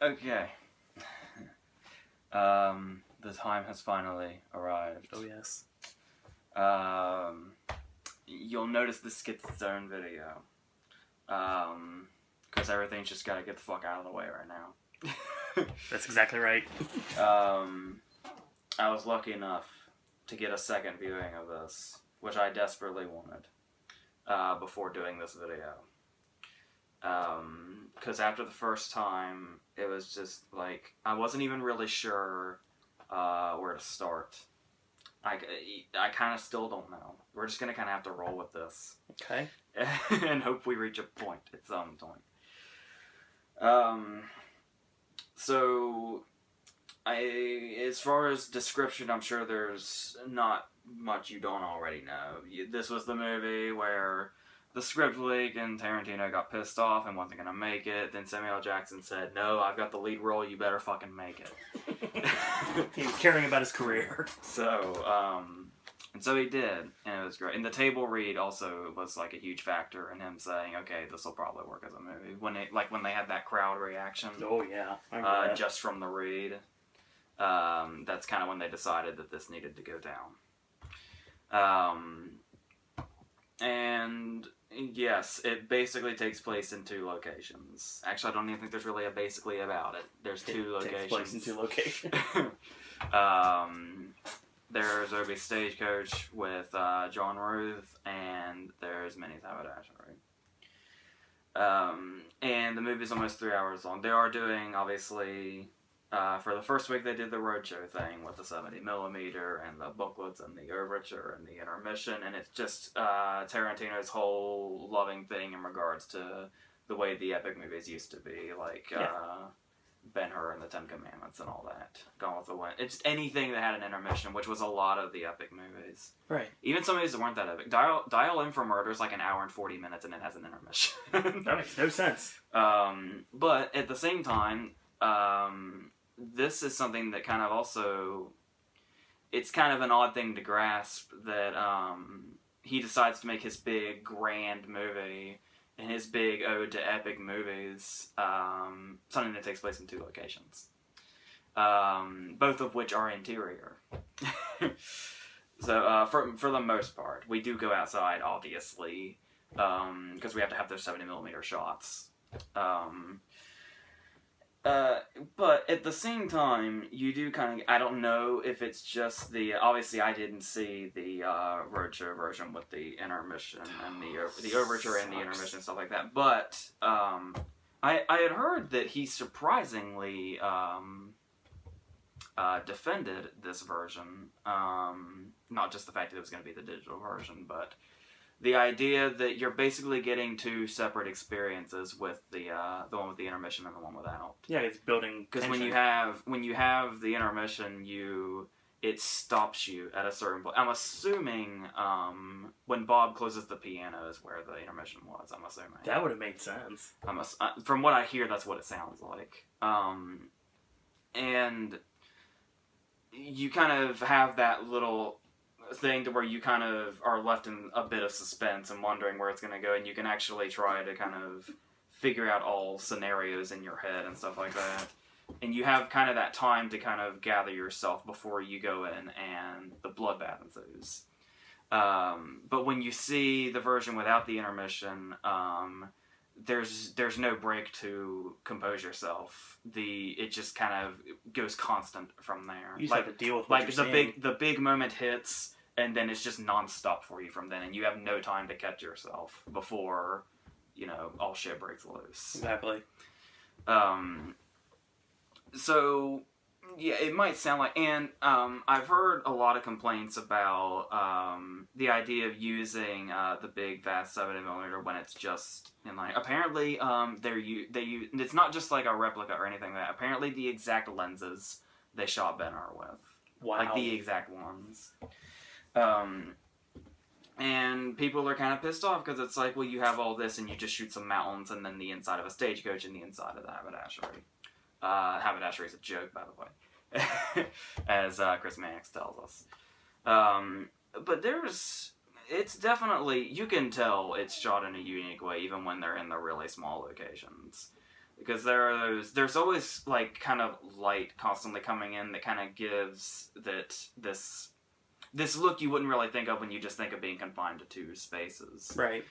Okay. The time has finally arrived. Oh, yes. You'll notice this gets its own video. Because everything's just gotta get the fuck out of the way right now. That's exactly right. I was lucky enough to get a second viewing of this, which I desperately wanted, before doing this video. Because after the first time, it was just like, I wasn't even really sure where to start. I kind of still don't know. We're just going to kind of have to roll with this. Okay. And hope we reach a point at some point. So, as far as description, I'm sure there's not much you don't already know. This was the movie where the script leak and Tarantino got pissed off and wasn't going to make it. Then Samuel Jackson said, "No, I've got the lead role, you better fucking make it." He was caring about his career. And so he did, and it was great. And the table read also was like a huge factor in him saying, "Okay, this will probably work as a movie." When they had that crowd reaction. Oh yeah, I remember that. Just from the read. That's kind of when they decided that this needed to go down. And yes, it basically takes place in 2 locations. Actually, I don't even think there's really a basically about it. There's 2 locations. Takes place in 2 locations. There's Obi Stagecoach with John Ruth, and there's Minnie's Haberdashery. And the movie's almost 3 hours long. They are doing, obviously, for the first week they did the roadshow thing with the 70mm and the booklets and the overture and the intermission, and it's just Tarantino's whole loving thing in regards to the way the epic movies used to be, like Ben-Hur and the Ten Commandments and all that. Gone with the Wind. It's anything that had an intermission, which was a lot of the epic movies. Right. Even some movies that weren't that epic. Dial M for Murder is like an hour and 40 minutes and it has an intermission. That makes no sense. But at the same time, this is something that kind of also, it's kind of an odd thing to grasp that he decides to make his big grand movie and his big ode to epic movies, something that takes place in 2 locations, both of which are interior. So for the most part, we do go outside, obviously, because we have to have those 70mm shots. But at the same time, you do kind of, I don't know if it's just the, obviously I didn't see the roadshow version with the intermission and the overture and the intermission and stuff like that, but I had heard that he surprisingly defended this version, not just the fact that it was going to be the digital version, but the idea that you're basically getting 2 separate experiences with the one with the intermission and the one without. Yeah, it's building. Because when you have the intermission, it stops you at a certain point. I'm assuming when Bob closes the piano is where the intermission was. I'm assuming that would have made sense. From what I hear, that's what it sounds like. And you kind of have that little thing to where you kind of are left in a bit of suspense and wondering where it's going to go, and you can actually try to kind of figure out all scenarios in your head and stuff like that. And you have kind of that time to kind of gather yourself before you go in and the bloodbath ensues. But when you see the version without the intermission, there's no break to compose yourself. It just kind of goes constant from there. You just have to deal with what you're seeing. the big moment hits, and then it's just nonstop for you from then, and you have no time to catch yourself before, all shit breaks loose. Exactly. So, yeah, it might sound like, and I've heard a lot of complaints about the idea of using the big fast 70mm when it's just in line. Apparently, it's not just like a replica or anything like that. Apparently, the exact lenses they shot Ben-Hur with. Wow. Like the exact ones. And people are kind of pissed off because it's like, well, you have all this and you just shoot some mountains and then the inside of a stagecoach and the inside of the haberdashery. Haberdashery is a joke, by the way, as Chris Mannix tells us. But it's definitely, you can tell it's shot in a unique way even when they're in the really small locations. because there's always like kind of light constantly coming in that kind of gives that this look you wouldn't really think of when you just think of being confined to two spaces. Right.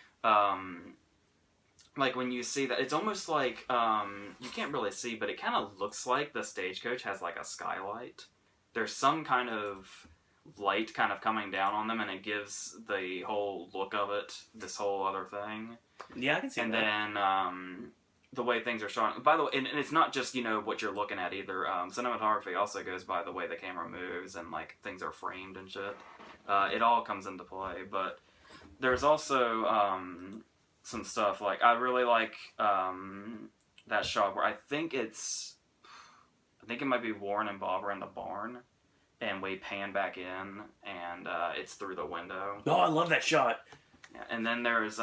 Like when you see that, it's almost like you can't really see, but it kind of looks like the stagecoach has like a skylight. There's some kind of light kind of coming down on them, and it gives the whole look of it this whole other thing. Yeah, I can see and that. And then the way things are shown. By the way, and it's not just what you're looking at either. Cinematography also goes by the way the camera moves and like things are framed and shit. It all comes into play, but there's also some stuff like I really like that shot where I think it might be Warren and Bob are in the barn, and we pan back in, and it's through the window. Oh, I love that shot. Yeah, and then there's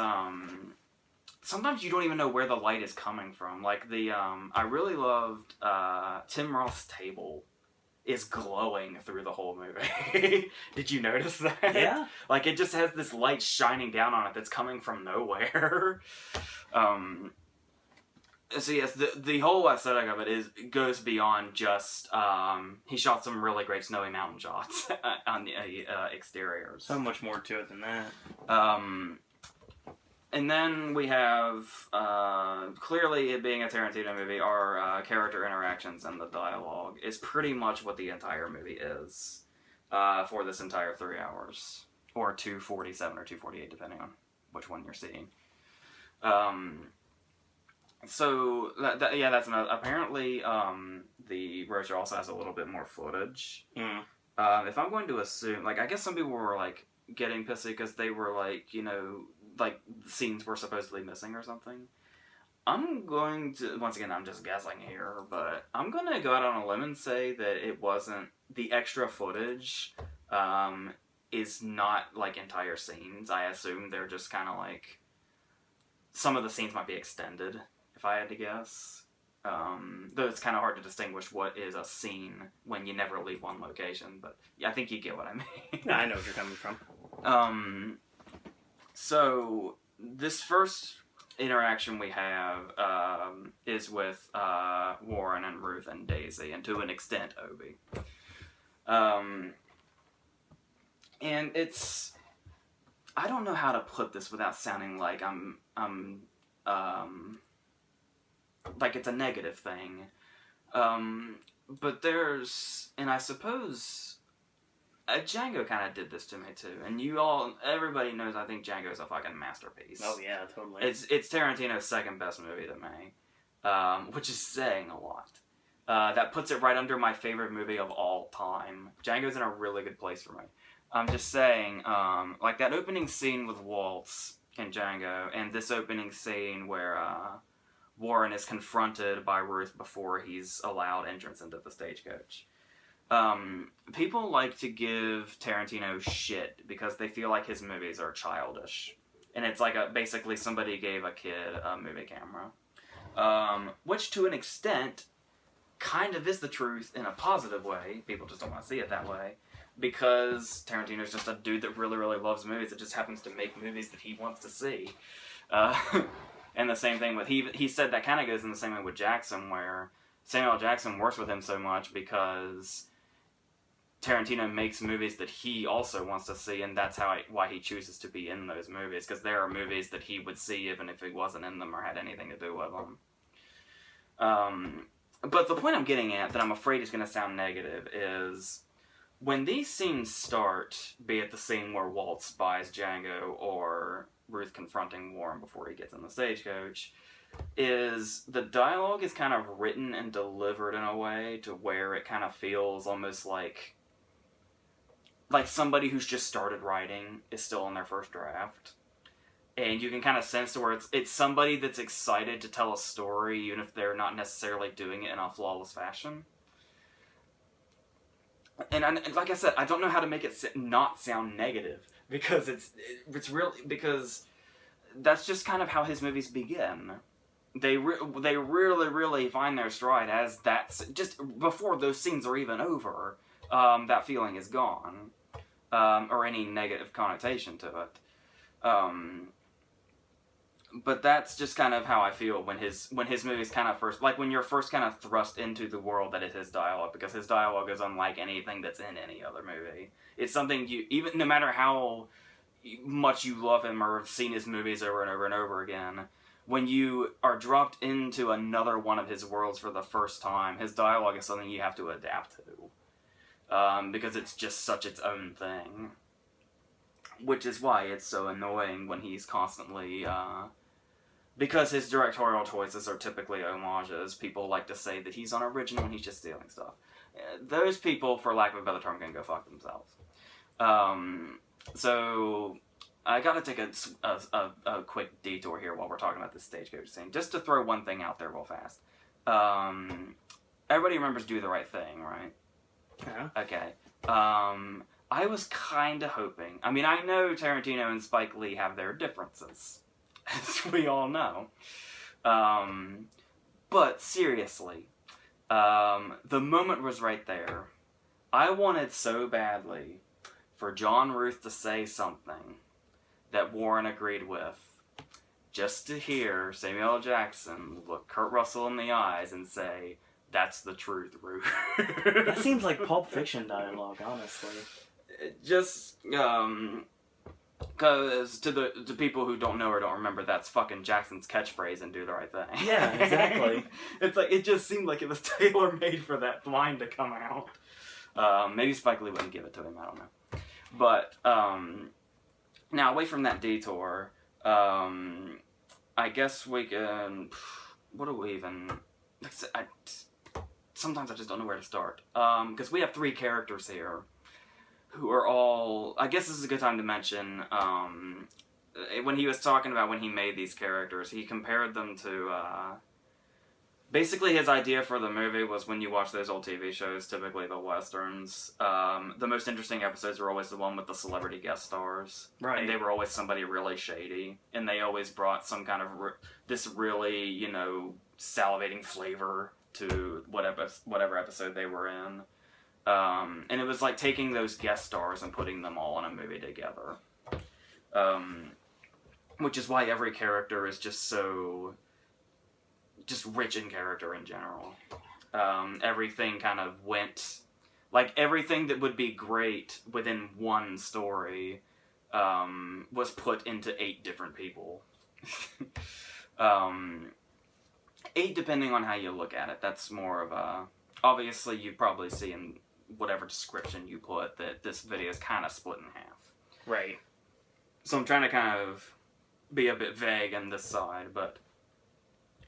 sometimes you don't even know where the light is coming from. Like I really loved Tim Roth's table is glowing through the whole movie. Did you notice that? Yeah. Like it just has this light shining down on it that's coming from nowhere. So yes, the whole aesthetic of it goes beyond just he shot some really great snowy mountain shots on the exteriors. So much more to it than that. And then we have, clearly it being a Tarantino movie, our character interactions and the dialogue is pretty much what the entire movie is for this entire 3 hours. Or 247 or 248, depending on which one you're seeing. So, that's another. Apparently, the Roaster also has a little bit more footage. Mm. If I'm going to assume, like, I guess some people were, like, getting pissy because they were, like, like, scenes were supposedly missing or something. I'm going to, once again, I'm just guessing here, but I'm going to go out on a limb and say that it wasn't, the extra footage is not, like, entire scenes. I assume they're just kind of, like, some of the scenes might be extended, if I had to guess. Though it's kind of hard to distinguish what is a scene when you never leave one location, but yeah, I think you get what I mean. Yeah, I know what you're coming from. So, this first interaction we have is with Warren and Ruth and Daisy, and to an extent, Obi. And it's... I don't know how to put this without sounding like I'm like it's a negative thing. But there's... And I suppose... Django kind of did this to me too, and everybody knows I think Django's a fucking masterpiece. Oh yeah, totally. It's Tarantino's second best movie to me, which is saying a lot. That puts it right under my favorite movie of all time. Django's in a really good place for me. I'm just saying, like that opening scene with Waltz in Django, and this opening scene where Warren is confronted by Ruth before he's allowed entrance into the stagecoach. People like to give Tarantino shit because they feel like his movies are childish. And it's like basically somebody gave a kid a movie camera. Which to an extent kind of is the truth in a positive way. People just don't want to see it that way. Because Tarantino's just a dude that really, really loves movies that just happens to make movies that he wants to see. And the same thing with... He said that kind of goes in the same way with Jackson, where Samuel Jackson works with him so much because Tarantino makes movies that he also wants to see, and that's why he chooses to be in those movies, because there are movies that he would see even if he wasn't in them or had anything to do with them. But the point I'm getting at, that I'm afraid is going to sound negative, is when these scenes start, be it the scene where Waltz buys Django or Ruth confronting Warren before he gets in the stagecoach, is the dialogue is kind of written and delivered in a way to where it kind of feels almost like somebody who's just started writing is still in their first draft. And you can kind of sense to where it's somebody that's excited to tell a story even if they're not necessarily doing it in a flawless fashion. And like I said, I don't know how to make it not sound negative, because it's really, because that's just kind of how his movies begin. They really, really find their stride as that's just before those scenes are even over. That feeling is gone, or any negative connotation to it. But that's just kind of how I feel when his movies kind of first, like when you're first kind of thrust into the world that is his dialogue, because his dialogue is unlike anything that's in any other movie. It's something you, even no matter how much you love him or have seen his movies over and over and over again, when you are dropped into another one of his worlds for the first time, his dialogue is something you have to adapt to, because it's just such its own thing. Which is why it's so annoying when he's constantly, because his directorial choices are typically homages, people like to say that he's unoriginal and he's just stealing stuff. Those people, for lack of a better term, can go fuck themselves. So, I gotta take a quick detour here while we're talking about this stagecoach scene, just to throw one thing out there real fast. Everybody remembers Do the Right Thing, right? Yeah. Okay. I was kind of hoping... I mean, I know Tarantino and Spike Lee have their differences, as we all know. But seriously, the moment was right there. I wanted so badly for John Ruth to say something that Warren agreed with, just to hear Samuel L. Jackson look Kurt Russell in the eyes and say, "That's the truth, Ruth." That seems like Pulp Fiction dialogue, honestly. Just, because to people who don't know or don't remember, that's fucking Jackson's catchphrase in Do the Right Thing. Yeah, exactly. It's like, it just seemed like it was tailor-made for that line to come out. Maybe Spike Lee wouldn't give it to him, I don't know. But, now away from that detour, I guess we can, what do we even, sometimes I just don't know where to start. Because we have 3 characters here who are all, I guess this is a good time to mention, when he was talking about when he made these characters, he compared them to, basically his idea for the movie was when you watch those old TV shows, typically the westerns, the most interesting episodes were always the one with the celebrity guest stars. Right. And they were always somebody really shady, and they always brought some kind of, this really, you know, salivating flavor to whatever episode they were in. And it was like taking those guest stars and putting them all in a movie together. Which is why every character is just so, just rich in character in general. Everything kind of went, like everything that would be great within one story, was put into 8 different people. 8 depending on how you look at it. That's more of a, obviously you probably see in whatever description you put that this video is kind of split in half. Right. So I'm trying to kind of be a bit vague on this side, but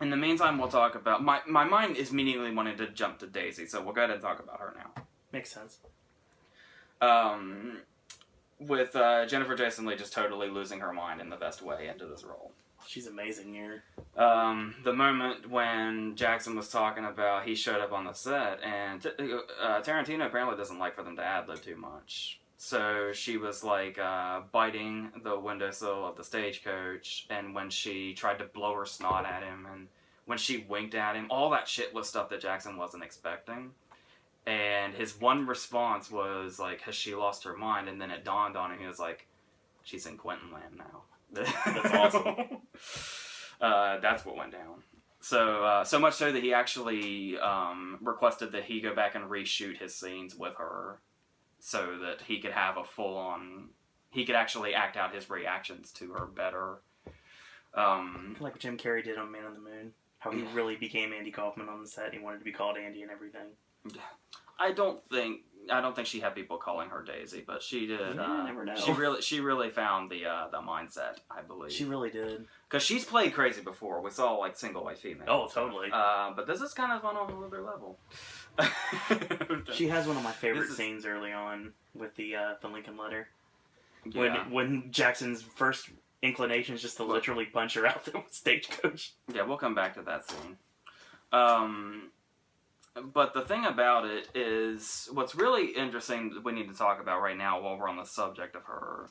in the meantime we'll talk about, my mind is immediately wanting to jump to Daisy, so we'll go ahead and talk about her now. Makes sense. With Jennifer Jason Leigh just totally losing her mind in the best way into this role. She's amazing here. The moment when Jackson was talking about he showed up on the set, and Tarantino apparently doesn't like for them to ad-lib too much. So she was like biting the windowsill of the stagecoach, and when she tried to blow her snot at him, and when she winked at him, all that shit was stuff that Jackson wasn't expecting. And his one response was like, "Has she lost her mind?" And then it dawned on him, he was like, "She's in Quentin land now." That's awesome. That's what went down. So much so that he actually requested that he go back and reshoot his scenes with her, so that he could have a full-on, he could actually act out his reactions to her better. Like Jim Carrey did on Man on the Moon. How he really became Andy Kaufman on the set. He wanted to be called Andy and everything. I don't think she had people calling her Daisy, but she did. Yeah, never know. She really found the mindset, I believe. She really did. Because she's played crazy before. We saw like single white female. Oh, totally. But this is kind of on a whole other level. She has one of my favorite scenes early on with the Lincoln letter. Yeah. When Jackson's first inclination is just to literally punch her out the stagecoach. Yeah, we'll come back to that scene. But the thing about it is, what's really interesting that we need to talk about right now while we're on the subject of her,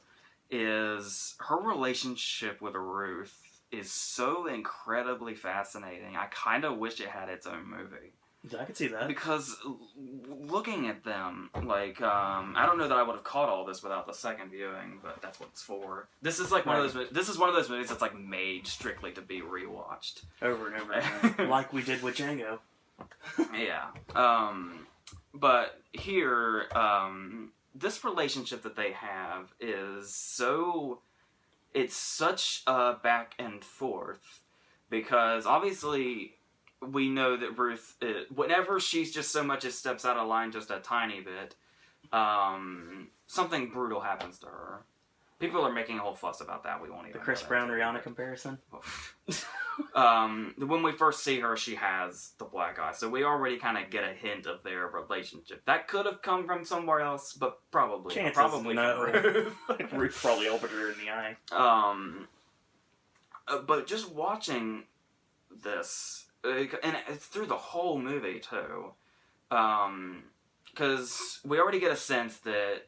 is her relationship with Ruth is so incredibly fascinating. I kind of wish it had its own movie. Yeah, I could see that. Because looking at them, like, I don't know that I would have caught all this without the second viewing, but that's what it's for. This is like one of those. This is one of those movies that's like made strictly to be rewatched over and over again, like we did with Django. Yeah. But here, this relationship that they have is so. It's such a back and forth because obviously we know that Ruth, whenever she's just so much as steps out of line just a tiny bit, something brutal happens to her. People are making a whole fuss about that. We won't even. The Chris Brown Rihanna comparison. When we first see her, she has the black eye, so we already kind of get a hint of their relationship. That could have come from somewhere else, but probably no. from Ruth. Ruth probably opened her in the eye. But just watching this, and it's through the whole movie too, because we already get a sense that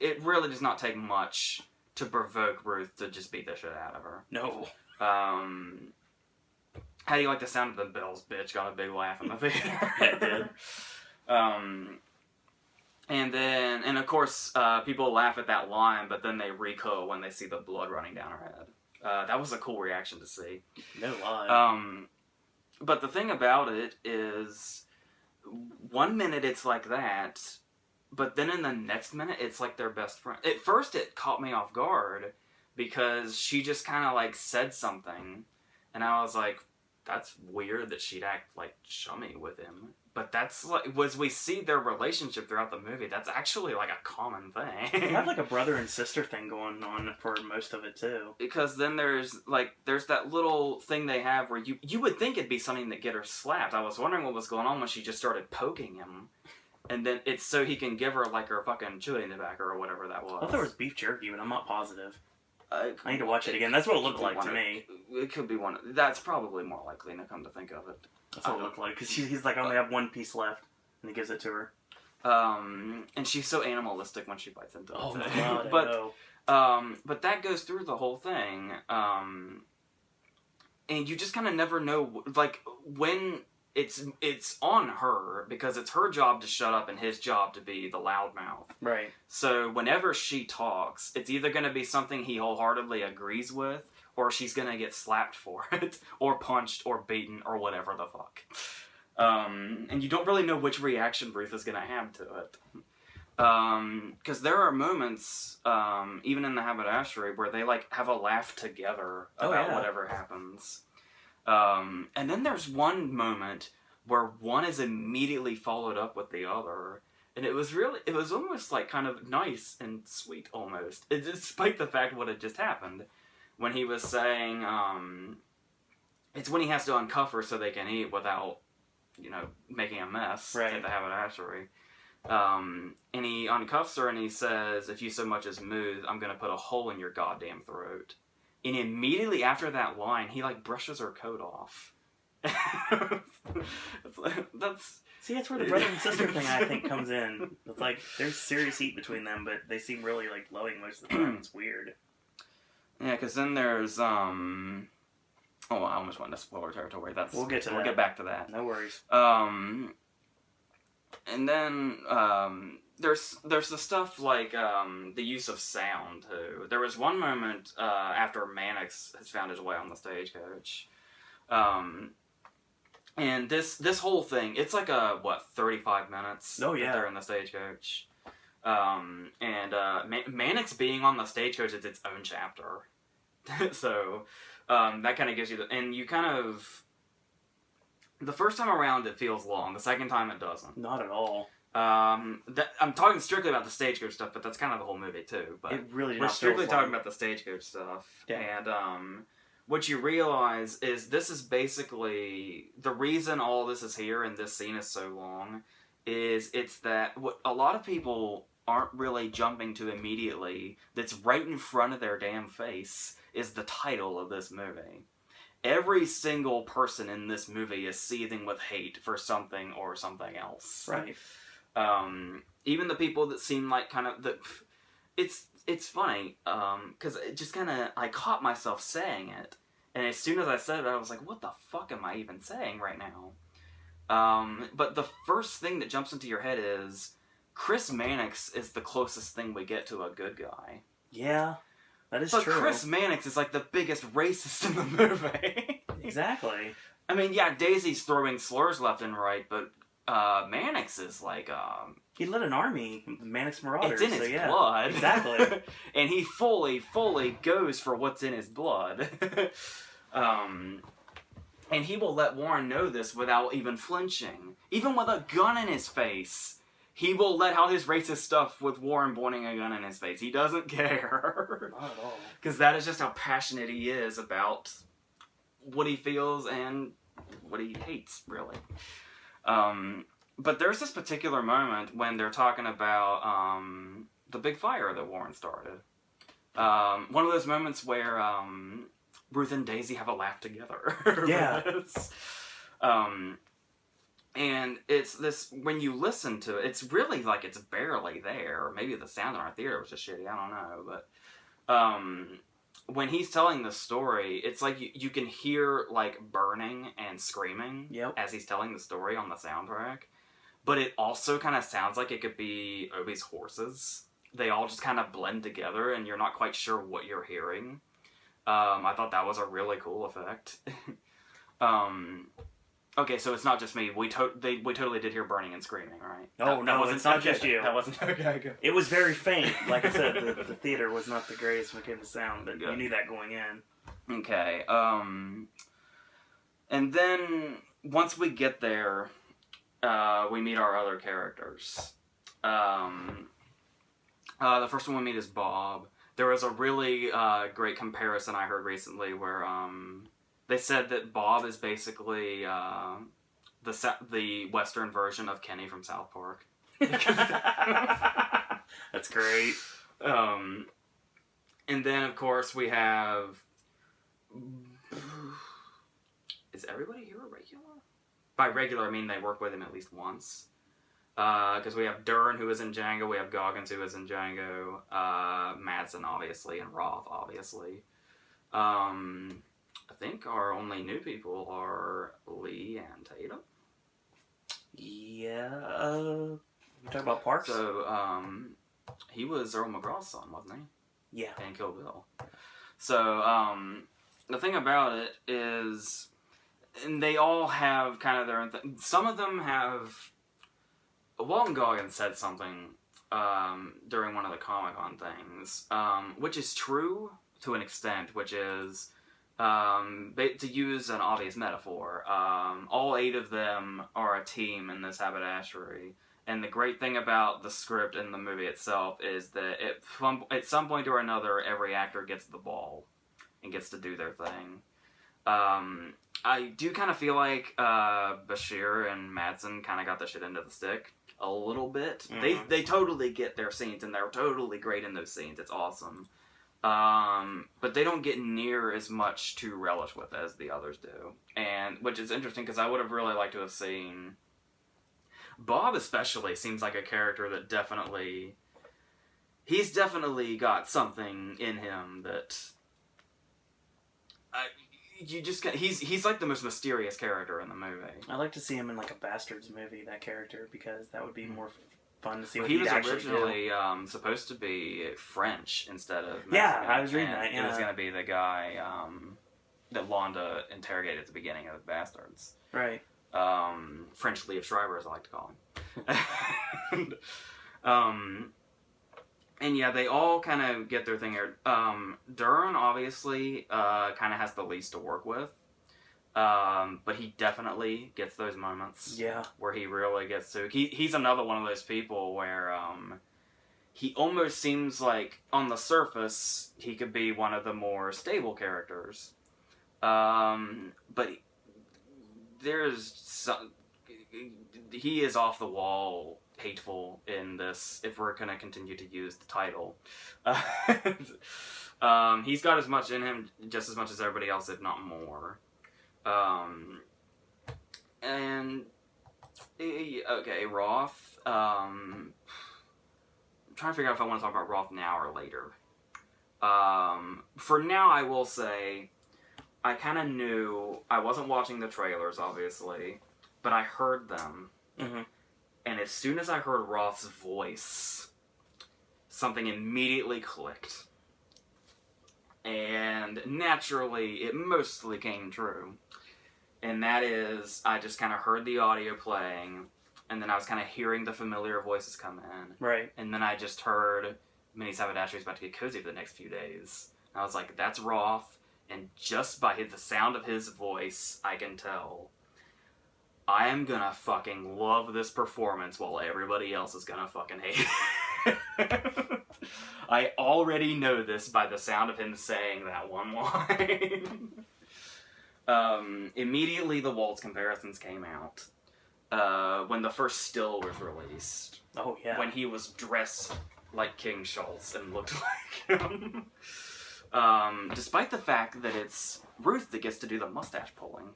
it really does not take much to provoke Ruth to just beat the shit out of her. No. How do you like the sound of the bells, bitch? Got a big laugh in the theater. It did. And of course, people laugh at that line, but then they recoil when they see the blood running down her head. That was a cool reaction to see. No lie. But the thing about it is, 1 minute it's like that, but then in the next minute it's like their best friend. At first it caught me off guard because she just kind of like said something, and I was like, that's weird that she'd act like chummy with him. But that's like, as we see their relationship throughout the movie, that's actually like a common thing. They have like a brother and sister thing going on for most of it too. Because then there's that little thing they have where you would think it'd be something that get her slapped. I was wondering what was going on when she just started poking him. And then it's so he can give her like her fucking chewing tobacco or whatever that was. I thought there was beef jerky, but I'm not positive. I need to watch it again. That's what it looked like to me. It could be one. That's probably more likely to come to think of it. That's what it looked like. Because he's like, I only have one piece left. And he gives it to her. And she's so animalistic when she bites into it. Oh my god, but, I know. But that goes through the whole thing. And you just kind of never know, like, when it's on her, because it's her job to shut up and his job to be the loudmouth. Right. So whenever she talks, it's either going to be something he wholeheartedly agrees with, or she's going to get slapped for it, or punched, or beaten, or whatever the fuck. And you don't really know which reaction Ruth is going to have to it. Because there are moments, even in the haberdashery, where they like have a laugh together about whatever happens. And then there's one moment where one is immediately followed up with the other. And it was almost like kind of nice and sweet almost. Despite the fact what had just happened. When he was saying, it's when he has to uncuff her so they can eat without, making a mess at the haberdashery. And he uncuffs her and he says, if you so much as move, I'm going to put a hole in your goddamn throat. And immediately after that line, he like brushes her coat off. See, that's where the brother and sister thing I think comes in. It's like there's serious heat between them, but they seem really like loving most of the time. It's weird. Yeah, because then there's I almost went into spoiler territory. We'll get back to that. No worries. And then there's the stuff like the use of sound too. There was one moment after Mannix has found his way on the stagecoach, and this whole thing, it's like 35 minutes. Oh yeah, that they're in the stagecoach, and Mannix being on the stagecoach is its own chapter. So that kind of gives you and you kind of. The first time around, it feels long. The second time, it doesn't. Not at all. I'm talking strictly about the stagecoach stuff, but that's kind of the whole movie too. But it really we're strictly talking about the stagecoach stuff. Yeah. And what you realize is this is basically the reason all this is here and this scene is so long. It's that what a lot of people aren't really jumping to immediately. That's right in front of their damn face is the title of this movie. Every single person in this movie is seething with hate for something or something else. Right. Even the people that seem like kind of it's funny because it just kind of I caught myself saying it, and as soon as I said it, I was like, "What the fuck am I even saying right now?" But the first thing that jumps into your head is Chris Mannix is the closest thing we get to a good guy. Yeah, that is but true. But Chris Mannix is like the biggest racist in the movie. Exactly. I mean, yeah, Daisy's throwing slurs left and right, but Mannix is like... he led an army, Mannix Marauders. It's in his blood. Exactly. And he fully goes for what's in his blood. And he will let Warren know this without even flinching. Even with a gun in his face, he will let out his racist stuff with Warren pointing a gun in his face. He doesn't care. Not at all. Because that is just how passionate he is about what he feels and what he hates, really. But there's this particular moment when they're talking about the big fire that Warren started. One of those moments where Ruth and Daisy have a laugh together. Yeah. And it's this, when you listen to it, it's really like it's barely there. Or maybe the sound in our theater was just shitty, I don't know. But when he's telling the story, it's like you can hear like burning and screaming as he's telling the story on the soundtrack. But it also kind of sounds like it could be Obi's horses. They all just kind of blend together and you're not quite sure what you're hearing. I thought that was a really cool effect. Okay, so it's not just me. We totally did hear burning and screaming, right? Oh, no, it's not just you. That wasn't okay. Good. It was very faint. Like I said, the theater was not the greatest when it came to sound, but you knew that going in. Okay. And then once we get there, we meet our other characters. The first one we meet is Bob. There was a really great comparison I heard recently where they said that Bob is basically the Western version of Kenny from South Park. That's great. And then, of course, we have... Is everybody here a regular? By regular, I mean they work with him at least once. Because we have Dern, who is in Django, we have Goggins, who is in Django, Madsen, obviously, and Roth, obviously. I think our only new people are Lee and Tatum. Yeah, you talking about Parks? So, he was Earl McGraw's son, wasn't he? Yeah. And Kill Bill. So, the thing about it is, and they all have kind of their own thing. Some of them have... Walton Goggins said something during one of the Comic-Con things, which is true to an extent, which is, to use an obvious metaphor, all 8 of them are a team in this haberdashery. And the great thing about the script and the movie itself is that at some point or another, every actor gets the ball and gets to do their thing. I do kind of feel like Bashir and Madsen kind of got the shit into the stick a little bit. Mm-hmm. They totally get their scenes, and they're totally great in those scenes. It's awesome. But they don't get near as much to relish with as the others do. And which is interesting, because I would have really liked to have seen... Bob especially seems like a character that definitely... He's definitely got something in him that... He's like the most mysterious character in the movie. I'd like to see him in like a Bastards movie, that character, because that would be more fun to see what he was actually originally supposed to be French instead of Mexican. Yeah, I was reading that. Yeah. It was going to be the guy that Londa interrogated at the beginning of Bastards. Right. French Liev Schreiber, as I like to call him. And yeah, they all kind of get their thing here. Dern, obviously, kind of has the least to work with. But he definitely gets those moments. Yeah. Where he really gets to... He's another one of those people where he almost seems like, on the surface, he could be one of the more stable characters. But there's some... He is off the wall... hateful in this, if we're going to continue to use the title. He's got as much in him, just as much as everybody else, if not more. And okay, Roth. I'm trying to figure out if I want to talk about Roth now or later. For now, I will say I kind of knew. I wasn't watching the trailers, obviously. but I heard them. Mm-hmm. And as soon as I heard Roth's voice, something immediately clicked. And naturally, it mostly came true. And that is, I just kind of heard the audio playing, and then I was kind of hearing the familiar voices come in. Right. And then I just heard Mini Sabadashi about to get cozy for the next few days. And I was like, that's Roth. And just by the sound of his voice, I can tell I am gonna fucking love this performance while everybody else is gonna fucking hate it. I already know this by the sound of him saying that one line. Immediately the waltz comparisons came out. When the first still was released. Oh, yeah. When he was dressed like King Schultz and looked like him. Despite the fact that it's Ruth that gets to do the mustache pulling.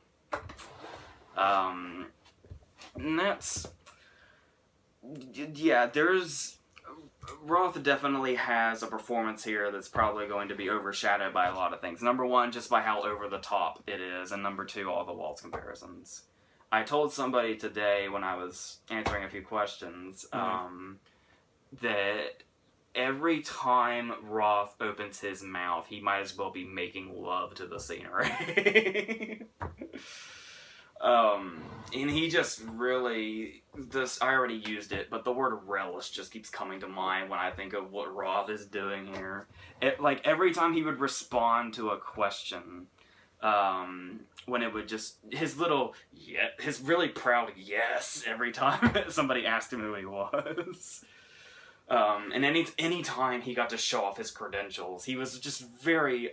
And that's... Yeah, Roth definitely has a performance here that's probably going to be overshadowed by a lot of things. Number one, just by how over the top it is, and number two, all the waltz comparisons. I told somebody today when I was answering a few questions that every time Roth opens his mouth, he might as well be making love to the scenery. And he just really, I already used it, but the word relish just keeps coming to mind when I think of what Roth is doing here. Like, every time he would respond to a question, when it would just, his really proud yes every time somebody asked him who he was. And any time he got to show off his credentials, he was just very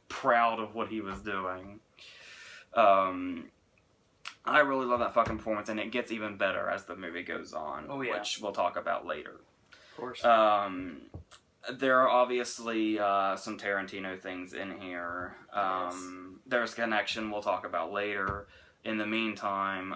proud of what he was doing. I really love that fucking performance, and it gets even better as the movie goes on, which we'll talk about later. Of course. There are obviously some Tarantino things in here. There's a connection we'll talk about later. In the meantime,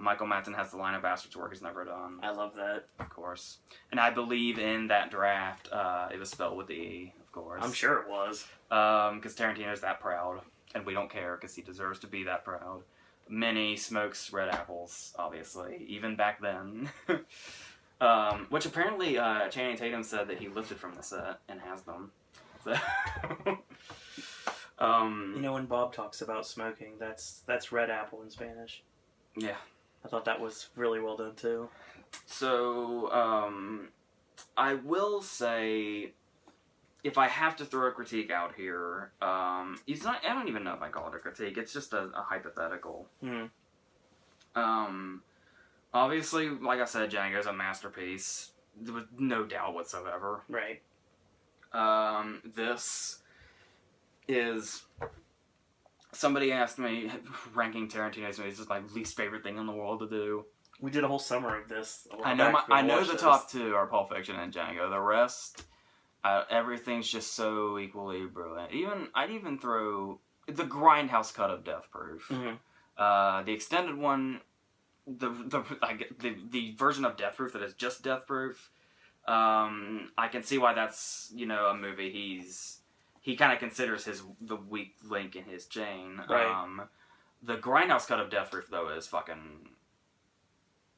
Michael Madsen has the line of Bastards work he's never done. I love that. Of course. And I believe in that draft, it was spelled with the E, of course. I'm sure it was. Because Tarantino's that proud, and we don't care because he deserves to be that proud. Minnie smokes red apples, obviously, even back then. Which apparently Channing Tatum said that he lifted from the set and has them. So you know, when Bob talks about smoking, that's red apple in Spanish. Yeah. I thought that was really well done, too. So, I will say, if I have to throw a critique out here, I don't even know if I call it a critique, it's just a hypothetical. Obviously, like I said, Django's a masterpiece, with no doubt whatsoever. Right. This is... Somebody asked me, ranking Tarantino's movies is my least favorite thing in the world to do. We did a whole summer of this. I know the top two are Pulp Fiction and Django. The rest... everything's just so equally brilliant. I'd even throw the Grindhouse cut of Death Proof. The extended one, the version of Death Proof that is just Death Proof. I can see why that's a movie he kind of considers the weak link in his chain. Right. The Grindhouse cut of Death Proof though is fucking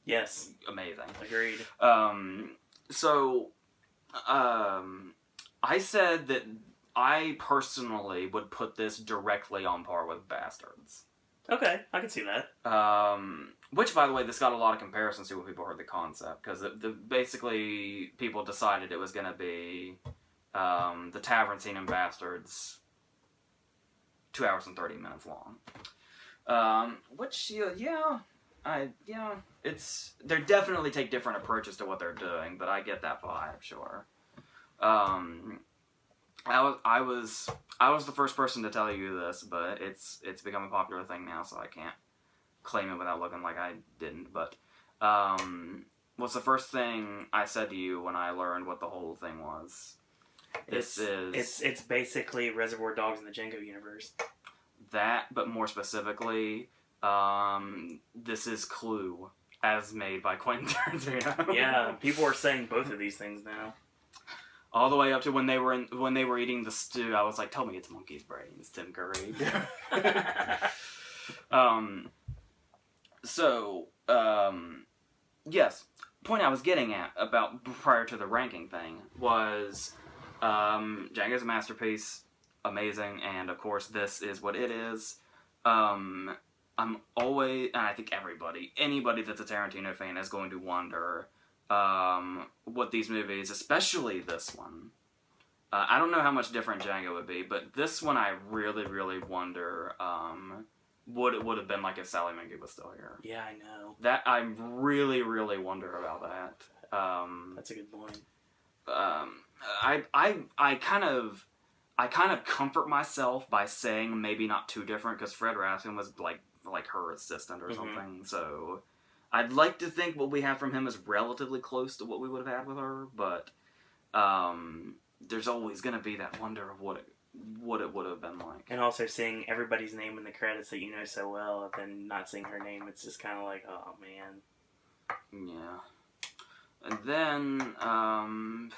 amazing. Agreed. I said that I personally would put this directly on par with Bastards. Okay, I can see that. Which, by the way, this got a lot of comparisons to when people heard the concept, because basically people decided it was going to be the tavern scene in Bastards, 2 hours and 30 minutes long. Which, they definitely take different approaches to what they're doing, but I get that vibe, sure. I was the first person to tell you this, but it's become a popular thing now, so I can't claim it without looking like I didn't. But what's the first thing I said to you when I learned what the whole thing was? It's basically Reservoir Dogs in the Django universe. That, but more specifically, this is Clue, as made by Quentin Tarantino. Yeah, people are saying both of these things now. All the way up to when they were eating the stew, I was like, "Tell me it's monkey's brains, Tim Curry." So, yes, point I was getting at about prior to the ranking thing was Django's a masterpiece, amazing, and of course this is what it is. I'm always, and I think anybody that's a Tarantino fan is going to wonder what these movies, especially this one, I don't know how much different Django would be, but this one I really, really wonder what it would have been like if Sally Mingy was still here. Yeah, I know. That I really, really wonder about that. That's a good point. I kind of comfort myself by saying maybe not too different because Fred Raskin was like her assistant or something. So I'd like to think what we have from him is relatively close to what we would have had with her, but there's always going to be that wonder of what it would have been like. And also seeing everybody's name in the credits that you know so well, and then not seeing her name, it's just kind of like, oh man. Yeah. And then I'm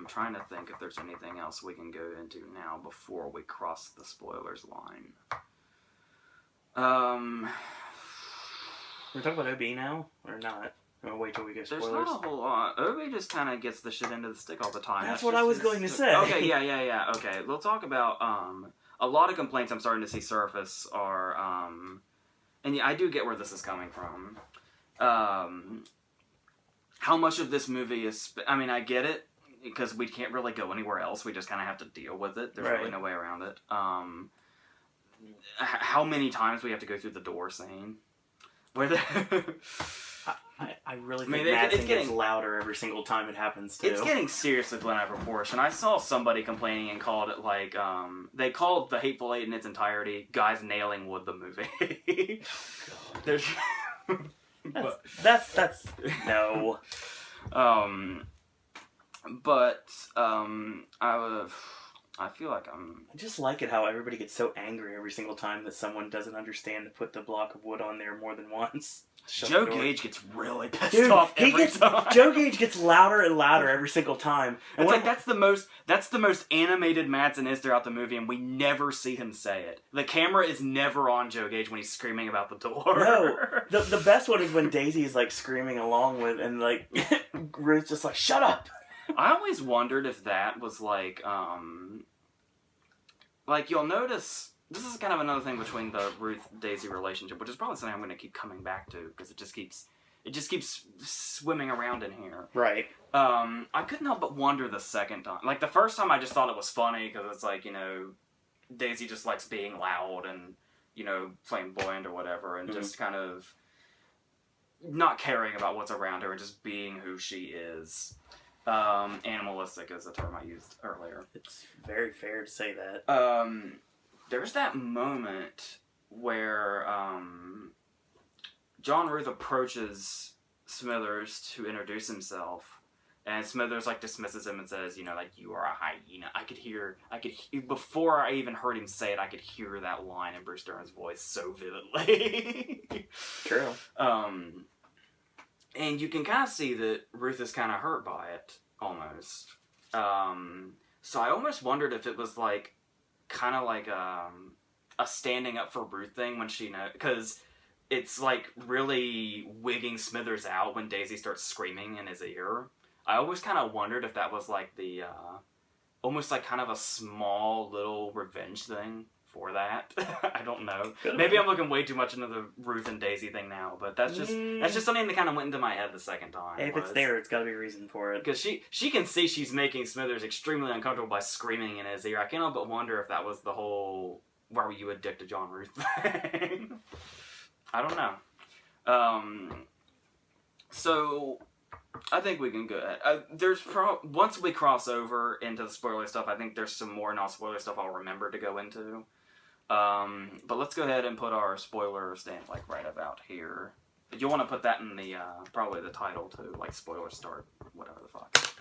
trying to think if there's anything else we can go into now before we cross the spoilers line. We're talking about OB now, or not? Or wait till we get spoilers? There's not a whole lot. Obi just kind of gets the shit into the stick all the time. That's what I was going to say. Okay, yeah. Okay, we'll talk about, a lot of complaints I'm starting to see surface are, and yeah, I do get where this is coming from. How much of this movie is, I get it, because we can't really go anywhere else. We just kind of have to deal with it. There's really no way around it. How many times we have to go through the door scene? Where the... I really think Madsen gets louder every single time it happens, too. It's getting seriously blown out of proportion. I saw somebody complaining and called it, like, they called The Hateful Eight in its entirety, Guys Nailing Wood the movie. There's... That's... No. I feel like I just like it how everybody gets so angry every single time that someone doesn't understand to put the block of wood on there more than once. Joe Gage gets really pissed off every time. Joe Gage gets louder and louder every single time. And it's like that's the most animated Madsen is throughout the movie, and we never see him say it. The camera is never on Joe Gage when he's screaming about the door. No, the best one is when Daisy is like screaming along with, and like Ruth's just like, "Shut up." I always wondered if that was like you'll notice. This is kind of another thing between the Ruth-Daisy relationship, which is probably something I'm going to keep coming back to, because it just keeps swimming around in here. Right. I couldn't help but wonder the second time. Like, the first time I just thought it was funny, because it's like, Daisy just likes being loud and, flamboyant or whatever, and just kind of not caring about what's around her and just being who she is. Animalistic is a term I used earlier. It's very fair to say that. There's that moment where John Ruth approaches Smithers to introduce himself, and Smithers dismisses him and says, you are a hyena. I could hear before I even heard him say it, I could hear that line in Bruce Dern's voice so vividly. True. And you can kind of see that Ruth is kind of hurt by it, almost. So I almost wondered if it was kind of like a standing up for Ruth thing when she knows, because it's really wigging Smithers out when Daisy starts screaming in his ear. I always kind of wondered if that was the almost kind of a small little revenge thing for that. I don't know. Maybe I'm looking way too much into the Ruth and Daisy thing now, but that's just something that kind of went into my head the second time. Hey, if it's there, it's got to be a reason for it. Because she can see she's making Smithers extremely uncomfortable by screaming in his ear. I can't help but wonder if that was the whole "why were you addicted to John Ruth" thing. I don't know. So I think we can go ahead. Once we cross over into the spoiler stuff, I think there's some more non-spoiler stuff I'll remember to go into. But let's go ahead and put our spoiler stamp right about here. You'll want to put that in the probably the title too, spoiler start, whatever the fuck.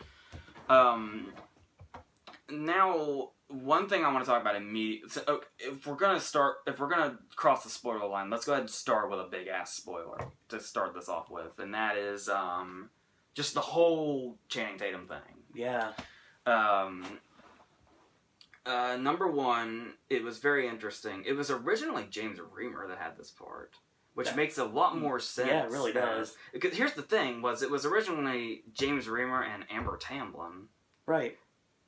Now, one thing I want to talk about immediately. So, if we're gonna cross the spoiler line, let's go ahead and start with a big ass spoiler to start this off with, and that is just the whole Channing Tatum thing. Yeah. Number one, it was very interesting. It was originally James Remar that had this part, which makes a lot more sense. Yeah, it really does. Because here's the thing: it was originally James Remar and Amber Tamblyn, right?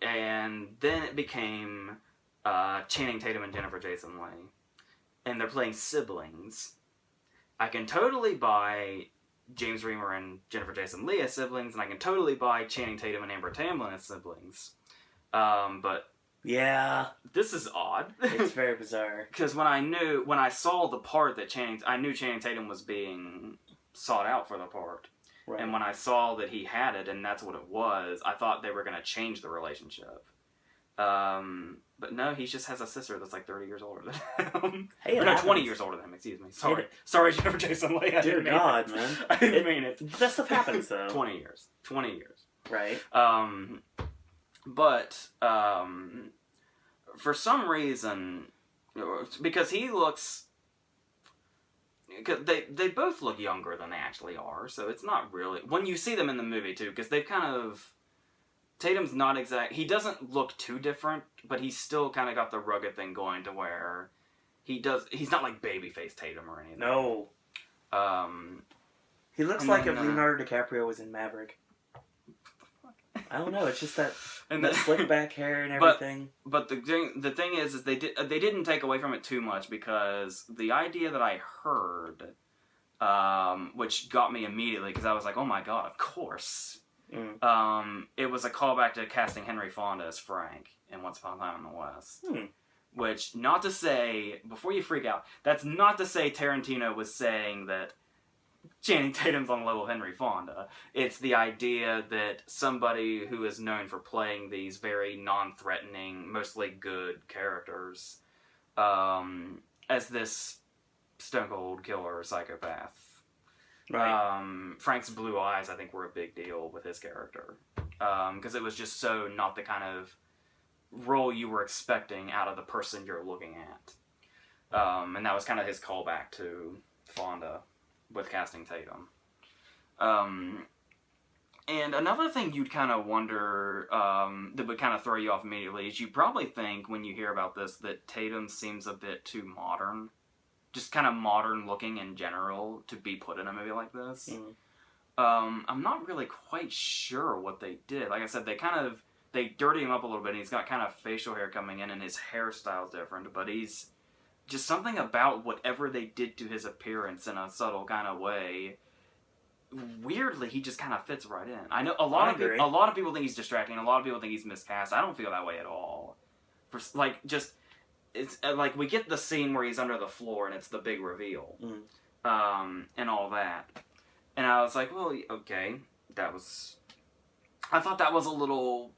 And then it became Channing Tatum and Jennifer Jason Leigh, and they're playing siblings. I can totally buy James Remar and Jennifer Jason Leigh as siblings, and I can totally buy Channing Tatum and Amber Tamblyn as siblings. But yeah, this is odd. It's very bizarre. Because when I saw the part that I knew Channing Tatum was being sought out for the part. Right. And when I saw that he had it and that's what it was, I thought they were going to change the relationship. But no, he just has a sister that's like 30 years older than him. Hey, or no, 20 years older than him, excuse me. Sorry, Jennifer Jason Leigh. Dear God, man. I didn't mean it. That stuff happens, though. 20 years. 20 years. Right. But for some reason, because he looks... Because they both look younger than they actually are, so it's not really... When you see them in the movie, too, because they've kind of... Tatum's not exact... He doesn't look too different, but he's still kind of got the rugged thing going to where he's not like babyface Tatum or anything. No. He looks like if Leonardo DiCaprio was in Maverick. I don't know, it's just that slick back hair and everything. But the thing is they didn't take away from it too much, because the idea that I heard, which got me immediately, because I was like, oh my god, of course. It was a callback to casting Henry Fonda as Frank in Once Upon a Time in the West. Which, not to say, before you freak out, that's not to say Tarantino was saying that Channing Tatum's on the level of Henry Fonda. It's the idea that somebody who is known for playing these very non-threatening, mostly good characters, as this stone-cold killer psychopath. Right. Frank's blue eyes, I think, were a big deal with his character. Because it was just so not the kind of role you were expecting out of the person you're looking at. And that was kind of his callback to Fonda with casting Tatum. And another thing you'd kind of wonder, that would kind of throw you off immediately, is you probably think, when you hear about this, that Tatum seems a bit too modern. Just kind of modern looking in general to be put in a movie like this. I'm not really quite sure what they did. Like I said, they dirty him up a little bit, and he's got kind of facial hair coming in, and his hairstyle's different, but he's just something about whatever they did to his appearance in a subtle kind of way. Weirdly, he just kind of fits right in. I know a lot of people think he's distracting. A lot of people think he's miscast. I don't feel that way at all. It's like we get the scene where he's under the floor and it's the big reveal, and all that. And I was like, well, okay, I thought that was a little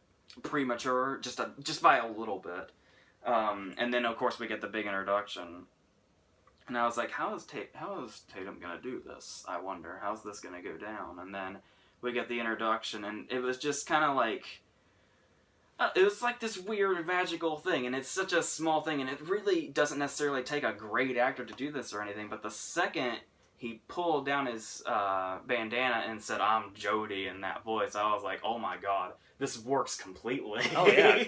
premature, just by a little bit. And then, of course, we get the big introduction. And I was like, how is Tatum going to do this? I wonder. How's this going to go down? And then we get the introduction, and it was just kind of like... it was like this weird, magical thing, and it's such a small thing, and it really doesn't necessarily take a great actor to do this or anything, but the second he pulled down his bandana and said, "I'm Jody," in that voice, I was like, oh my god, this works completely. Oh, yeah.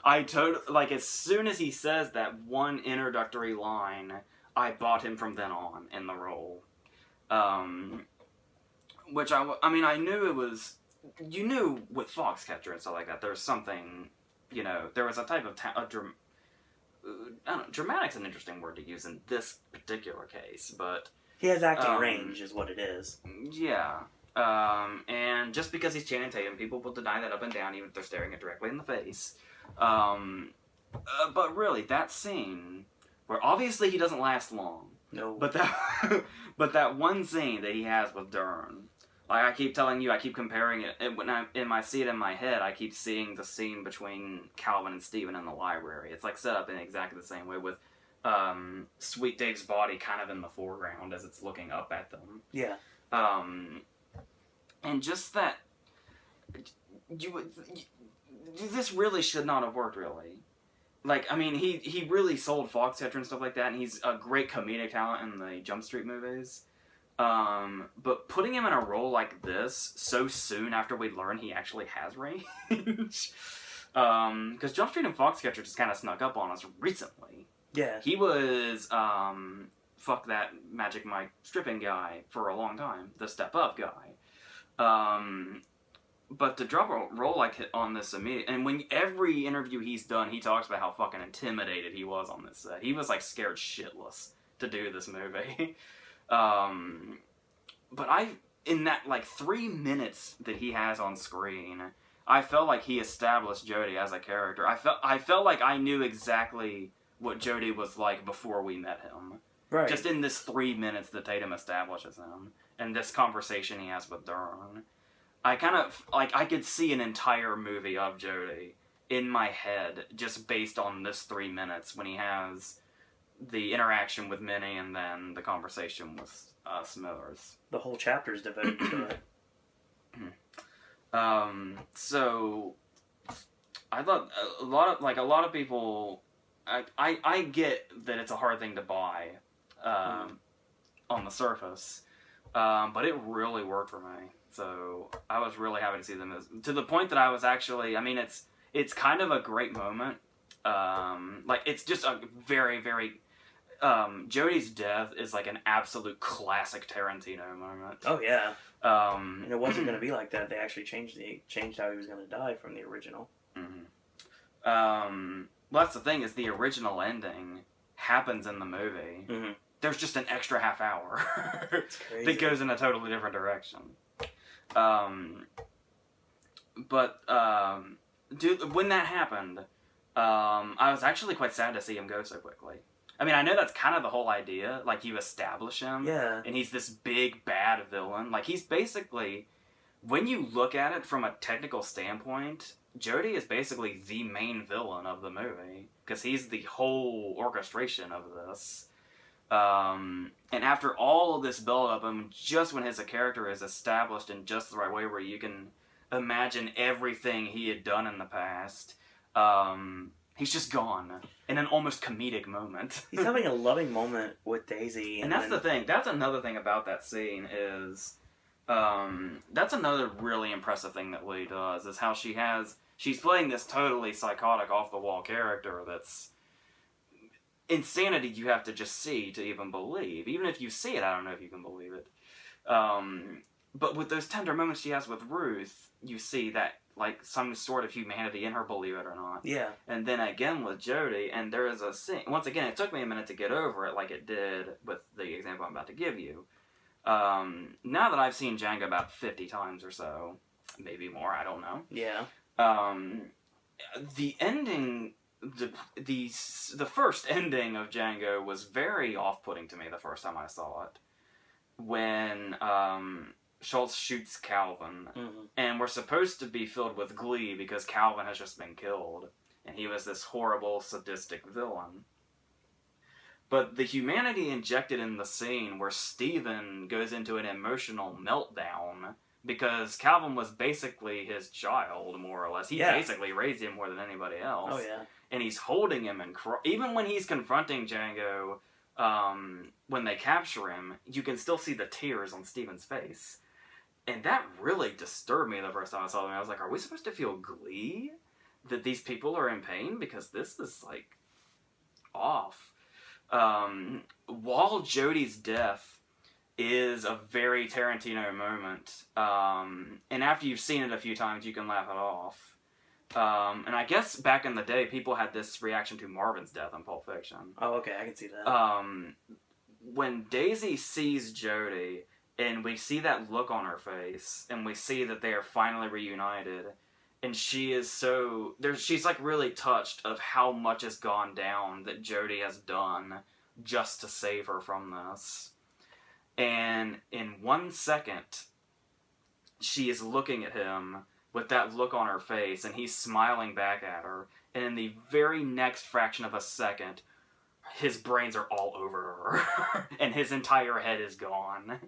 As soon as he says that one introductory line, I bought him from then on in the role. Which, I knew it was... You knew with Foxcatcher and stuff like that, there's something, there was a type of... I don't know, dramatic's an interesting word to use in this particular case, but... He has acting range, is what it is. Yeah. And just because he's Channing Tatum, people will deny that up and down, even if they're staring it directly in the face. But really, that scene, where obviously he doesn't last long. No. But that one scene that he has with Dern, like I keep telling you, I keep comparing it, and when I see it in my head, I keep seeing the scene between Calvin and Steven in the library. It's like set up in exactly the same way, with Sweet Dave's body kind of in the foreground as it's looking up at them. Yeah. And just that, this really should not have worked, really. Like, he really sold Foxcatcher and stuff like that, and he's a great comedic talent in the Jump Street movies. But putting him in a role like this so soon after we learn he actually has range, because Jump Street and Foxcatcher just kind of snuck up on us recently. Yeah. He was fuck that Magic Mike stripping guy for a long time, the Step Up guy. But to drop a role like on this immediate, and when every interview he's done, he talks about how fucking intimidated he was on this set. He was like scared shitless to do this movie. But in that like 3 minutes that he has on screen, I felt like he established Jodie as a character. I felt like I knew exactly what Jodie was like before we met him. Right. Just in this 3 minutes that Tatum establishes him, and this conversation he has with Dern. I kind of, like, I could see an entire movie of Jodie in my head just based on this 3 minutes when he has the interaction with Minnie and then the conversation with Smithers. The whole chapter is devoted to it. So I thought a lot of people, I get that it's a hard thing to buy on the surface, but it really worked for me. So I was really happy to see them, to the point that I was actually, I mean, it's kind of a great moment. Like, it's just a very, very, Jodie's death is like an absolute classic Tarantino moment. Oh yeah. And it wasn't going to be like that. They actually changed how he was going to die from the original. Mm-hmm. Well, that's the thing, is the original ending happens in the movie. Mm-hmm. There's just an extra half hour that goes in a totally different direction. Dude, when that happened, I was actually quite sad to see him go so quickly. I mean, I know that's kind of the whole idea. Like, you establish him, yeah, and he's this big, bad villain. Like, he's basically, when you look at it from a technical standpoint, Jodie is basically the main villain of the movie, because he's the whole orchestration of this. And after all of this build-up, and just when his character is established in just the right way, where you can imagine everything he had done in the past, he's just gone in an almost comedic moment. He's having a loving moment with Daisy. And that's the thing. That's another thing about that scene is, that's another really impressive thing that Lee does, is how she's playing this totally psychotic, off-the-wall character that's insanity you have to just see to even believe. Even if you see it, I don't know if you can believe it. But with those tender moments she has with Ruth, you see that, like, some sort of humanity in her, believe it or not. Yeah. And then again with Jodie, and there is a scene, once again, it took me a minute to get over it, like it did with the example I'm about to give you. Now that I've seen Django about 50 times or so, maybe more, I don't know. Yeah. The ending, the first ending of Django was very off-putting to me the first time I saw it. When Schultz shoots Calvin, and we're supposed to be filled with glee because Calvin has just been killed, and he was this horrible, sadistic villain. But the humanity injected in the scene where Stephen goes into an emotional meltdown, because Calvin was basically his child, more or less. He basically raised him more than anybody else. Oh, yeah. And he's holding him, and even when he's confronting Django, when they capture him, you can still see the tears on Stephen's face. And that really disturbed me the first time I saw them. I was like, are we supposed to feel glee that these people are in pain? Because this is, like, off. While Jodie's death is a very Tarantino moment, and after you've seen it a few times, you can laugh it off. And I guess back in the day, people had this reaction to Marvin's death in Pulp Fiction. Oh, okay, I can see that. When Daisy sees Jodie, and we see that look on her face, and we see that they are finally reunited, and she's like really touched of how much has gone down that Jodie has done just to save her from this. And in 1 second, she is looking at him with that look on her face, and he's smiling back at her, and in the very next fraction of a second, his brains are all over her, and his entire head is gone.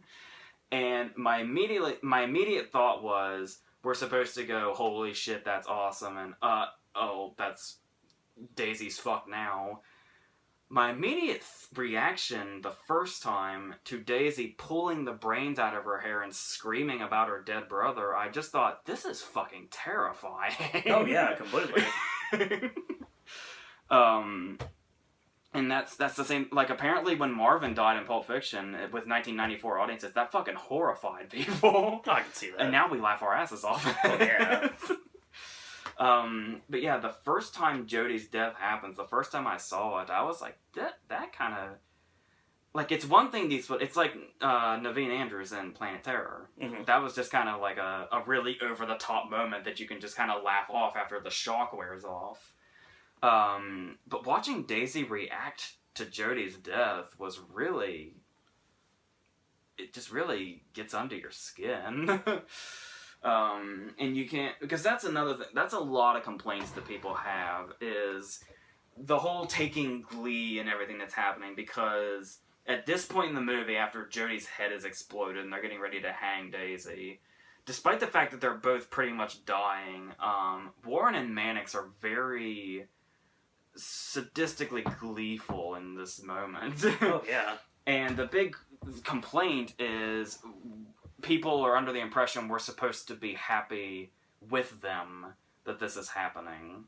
And my immediate thought was, we're supposed to go, holy shit, that's awesome, and that's Daisy's fucked now. My immediate reaction the first time to Daisy pulling the brains out of her hair and screaming about her dead brother, I just thought, this is fucking terrifying. Oh yeah, completely. And that's the same. Like, apparently, when Marvin died in Pulp Fiction with 1994 audiences, that fucking horrified people. Oh, I can see that. And now we laugh our asses off. Oh, yeah. But yeah, the first time Jodie's death happens, the first time I saw it, I was like, that kind of... Like, it's one thing it's like Naveen Andrews in Planet Terror. Mm-hmm. That was just kind of like a really over-the-top moment that you can just kind of laugh off after the shock wears off. But watching Daisy react to Jodie's death was really... It just really gets under your skin. And you can't... Because that's another thing. That's a lot of complaints that people have, is the whole taking glee and everything that's happening, because at this point in the movie, after Jodie's head is exploded and they're getting ready to hang Daisy, despite the fact that they're both pretty much dying, Warren and Mannix are very sadistically gleeful in this moment. Oh, yeah. And the big complaint is people are under the impression we're supposed to be happy with them that this is happening.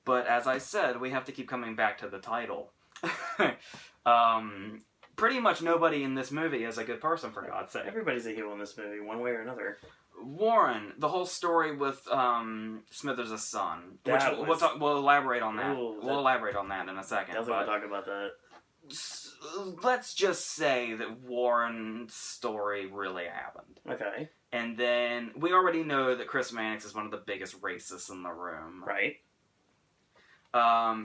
But as I said, we have to keep coming back to the title. Pretty much nobody in this movie is a good person, for God's sake. Everybody's a hero in this movie, one way or another. Warren, the whole story with Smithers' son, That which was... we'll elaborate on that. Ooh, We'll elaborate on that in a second. Definitely want to talk about that. Let's just say that Warren's story really happened. Okay. And then we already know that Chris Mannix is one of the biggest racists in the room. Right.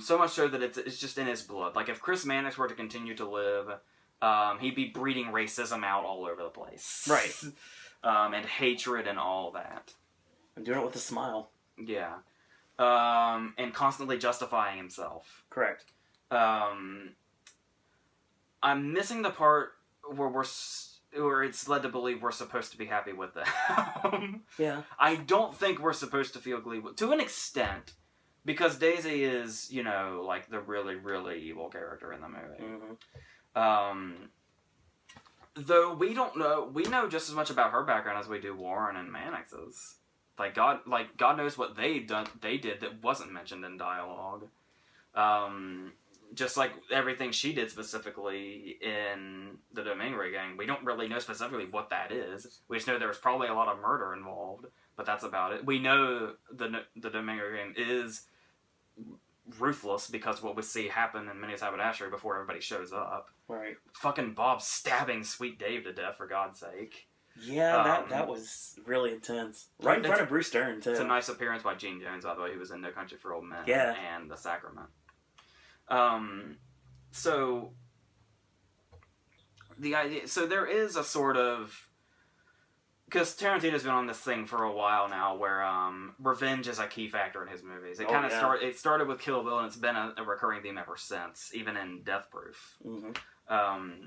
So much so that it's just in his blood. Like, if Chris Mannix were to continue to live, he'd be breeding racism out all over the place. Right. And hatred and all that. I'm doing it with a smile. Yeah. And constantly justifying himself. Correct. I'm missing the part where it's led to believe we're supposed to be happy with them. Yeah. I don't think we're supposed to feel glee to an extent, because Daisy is, like the really, really evil character in the movie. Mm-hmm. Though we know just as much about her background as we do Warren and Mannix's. God knows what they did that wasn't mentioned in dialogue. Just like everything she did specifically in the Domingue Gang, we don't really know specifically what that is. We just know there was probably a lot of murder involved, but that's about it. We know the Domingue Gang is ruthless because what we see happen in Minnie's Haberdashery before everybody shows up. Right. Fucking Bob stabbing Sweet Dave to death, for God's sake. Yeah, that was really intense. Right in front of Bruce Dern, too. It's a nice appearance by Gene Jones, by the way, who was in No Country for Old Men and The Sacrament. So there is a sort of, because Tarantino's been on this thing for a while now, where revenge is a key factor in his movies. It It started with Kill Bill, and it's been a recurring theme ever since, even in Death Proof. Mm-hmm.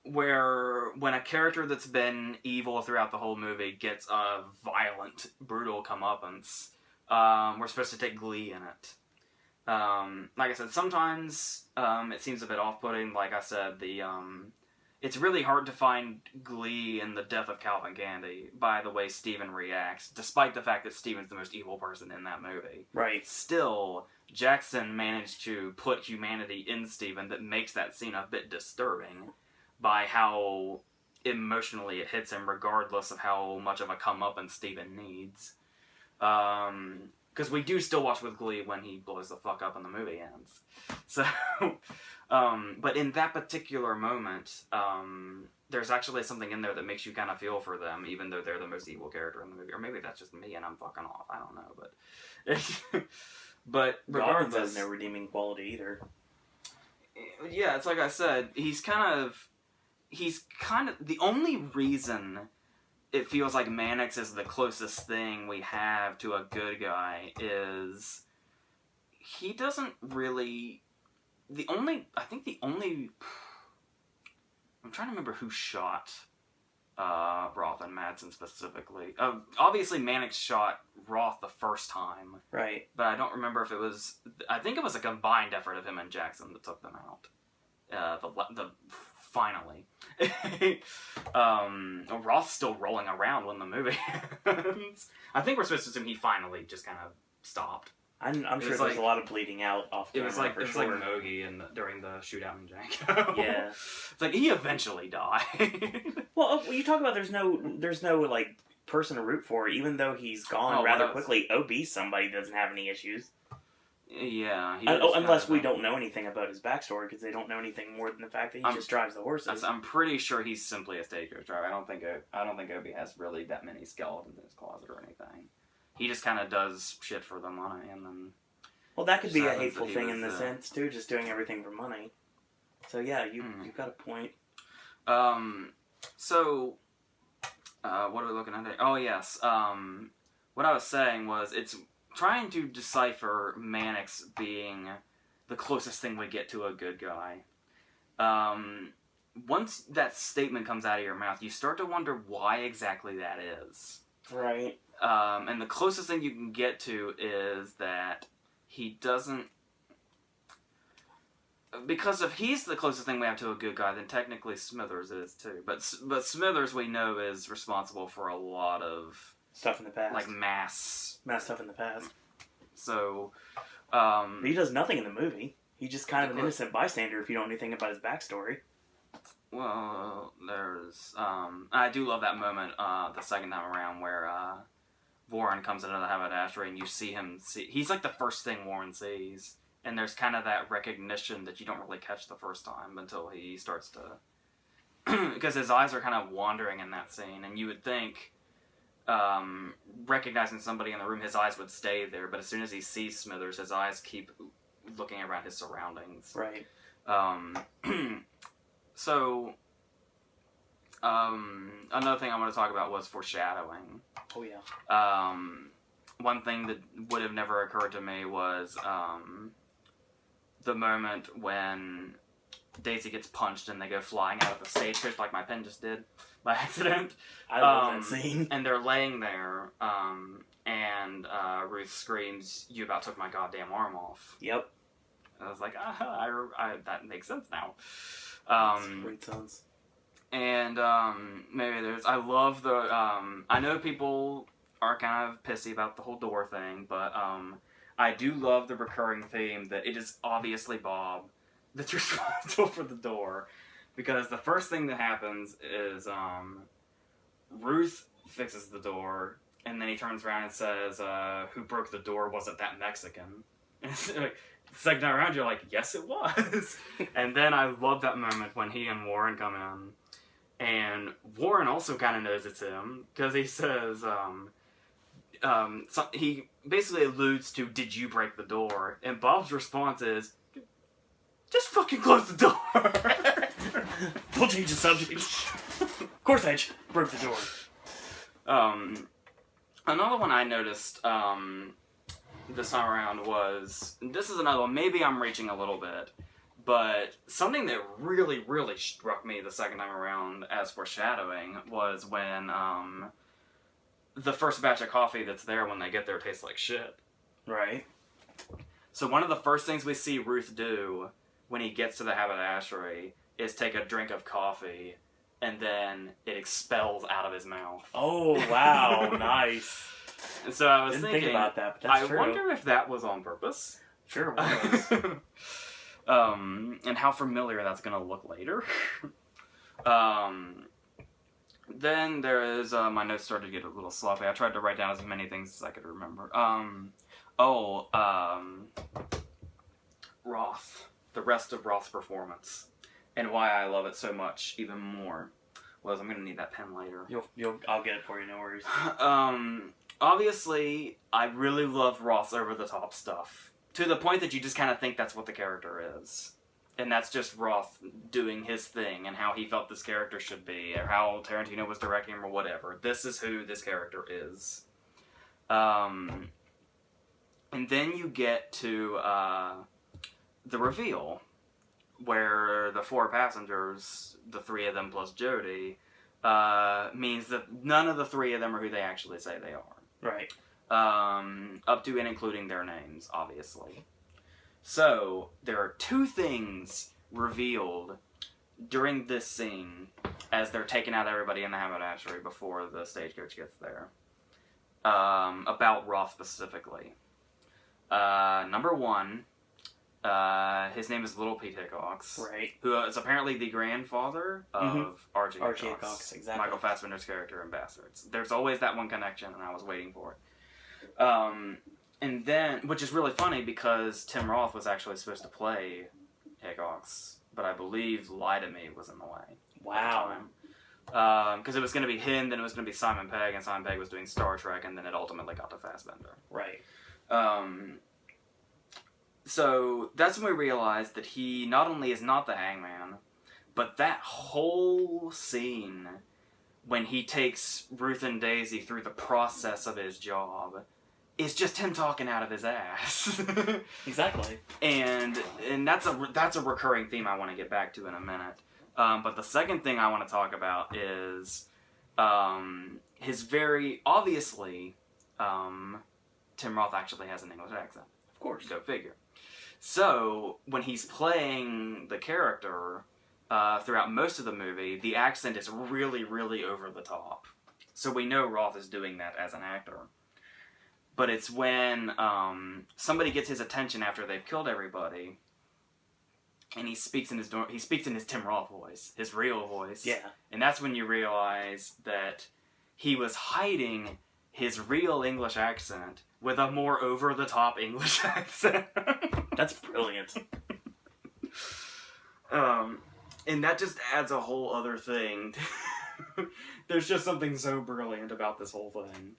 Where when a character that's been evil throughout the whole movie gets a violent, brutal comeuppance, we're supposed to take glee in it. Like I said, sometimes it seems a bit off-putting. Like I said, it's really hard to find glee in the death of Calvin Candy by the way Steven reacts, despite the fact that Steven's the most evil person in that movie. Right. Still, Jackson managed to put humanity in Steven that makes that scene a bit disturbing by how emotionally it hits him, regardless of how much of a comeuppance Steven needs. Because we do still watch with glee when he blows the fuck up and the movie ends. So, but in that particular moment, there's actually something in there that makes you kind of feel for them, even though they're the most evil character in the movie. Or maybe that's just me and I'm fucking off. I don't know, but regardless, Robbins has no redeeming quality either. Yeah, it's like I said, he's kind of the only reason it feels like Mannix is the closest thing we have to a good guy is he doesn't really... I'm trying to remember who shot Roth and Madsen specifically. Obviously, Mannix shot Roth the first time. Right. But I don't remember if it was... I think it was a combined effort of him and Jackson that took them out. Finally. Roth's still rolling around when the movie ends. I think we're supposed to assume he finally just kind of stopped. I'm sure there's a lot of bleeding out off camera. It was sure. like Mogi during the shootout in Django. Yeah. It's like he eventually died. Well, you talk about there's no like person to root for, even though he's gone rather quickly. OB somebody doesn't have any issues. Yeah. Unless we don't know anything about his backstory, because they don't know anything more than the fact that he just drives the horses. I'm pretty sure he's simply a stagecoach driver. I don't think Obi has really that many skeletons in his closet or anything. He just kind of does shit for the money, and then. Well, that could be a hateful thing in the sense too, just doing everything for money. So yeah, you've got a point. So, what are we looking at there? Oh yes. What I was saying was it's trying to decipher Mannix being the closest thing we get to a good guy. Once that statement comes out of your mouth, you start to wonder why exactly that is. Right. And the closest thing you can get to is that he doesn't... Because if he's the closest thing we have to a good guy, then technically Smithers is too. But Smithers, we know, is responsible for a lot of... stuff in the past. Like mass stuff in the past. So... but he does nothing in the movie. He's just kind of an innocent bystander if you don't know anything about his backstory. Well, there's... I do love that moment the second time around where Warren comes into the haberdashery and you see him... He's like the first thing Warren sees. And there's kind of that recognition that you don't really catch the first time until he starts to... because his eyes are kind of wandering in that scene. And you would think, recognizing somebody in the room, his eyes would stay there. But as soon as he sees Smithers, his eyes keep looking around his surroundings. Right. So, another thing I want to talk about was foreshadowing. Oh, yeah. One thing that would have never occurred to me was the moment when Daisy gets punched and they go flying out of the stagecoach like my pen just did by accident. I love that scene. And they're laying there, and Ruth screams, "You about took my goddamn arm off." Yep. I was like, that makes sense now. Great sense. And maybe there's... I love the... I know people are kind of pissy about the whole door thing, but I do love the recurring theme that it is obviously Bob that's responsible for the door. Because the first thing that happens is Ruth fixes the door, and then he turns around and says, who broke the door wasn't that Mexican. And it's like, the second time around, you're like, yes, it was. And then I love that moment when he and Warren come in. And Warren also kind of knows it's him, because he says, he basically alludes to, did you break the door? And Bob's response is, just fucking close the door. Don't change the subject. Of course I broke the door. Another one I noticed this time around was, this is another one, maybe I'm reaching a little bit, but something that really, really struck me the second time around as foreshadowing was when the first batch of coffee that's there when they get there tastes like shit. Right. So one of the first things we see Ruth do when he gets to the haberdashery is take a drink of coffee, and then it expels out of his mouth. Oh, wow. Nice. And so I was Didn't thinking, think about that, but that's true. I wonder if that was on purpose. Sure was. And how familiar that's going to look later. Then there is, my notes started to get a little sloppy. I tried to write down as many things as I could remember. Roth. The rest of Roth's performance. And why I love it so much, even more, was I'm going to need that pen later. I'll get it for you, no worries. Obviously, I really love Roth's over-the-top stuff. To the point that you just kind of think that's what the character is. And that's just Roth doing his thing and how he felt this character should be, or how Tarantino was directing him, or whatever. This is who this character is. And then you get to the reveal, where the four passengers, the three of them plus Jody, means that none of the three of them are who they actually say they are. Right. Up to and including their names, obviously. So, there are two things revealed during this scene as they're taking out everybody in the haberdashery before the stagecoach gets there. About Roth specifically. Number one, his name is Little Pete Hickox. Right. Who is apparently the grandfather of Archie Archie Hickox. Hickox, exactly. Michael Fassbender's character in Bastards. There's always that one connection, and I was waiting for it. And then, which is really funny because Tim Roth was actually supposed to play Hickox, but I believe Lie to Me was in the way. Wow. Because it was going to be him, then it was going to be Simon Pegg, and Simon Pegg was doing Star Trek, and then it ultimately got to Fassbender. Right. So that's when we realized that he not only is not the Hangman, but that whole scene when he takes Ruth and Daisy through the process of his job is just him talking out of his ass. Exactly. And that's a recurring theme I want to get back to in a minute. But the second thing I want to talk about is his very obviously Tim Roth actually has an English accent. Of course. Go figure. So when he's playing the character throughout most of the movie, the accent is really, really over the top. So we know Roth is doing that as an actor. But it's when somebody gets his attention after they've killed everybody, and he speaks in his Tim Roth voice, his real voice. Yeah. And that's when you realize that he was hiding his real English accent with a more over-the-top English accent. That's brilliant. And that just adds a whole other thing. There's just something so brilliant about this whole thing.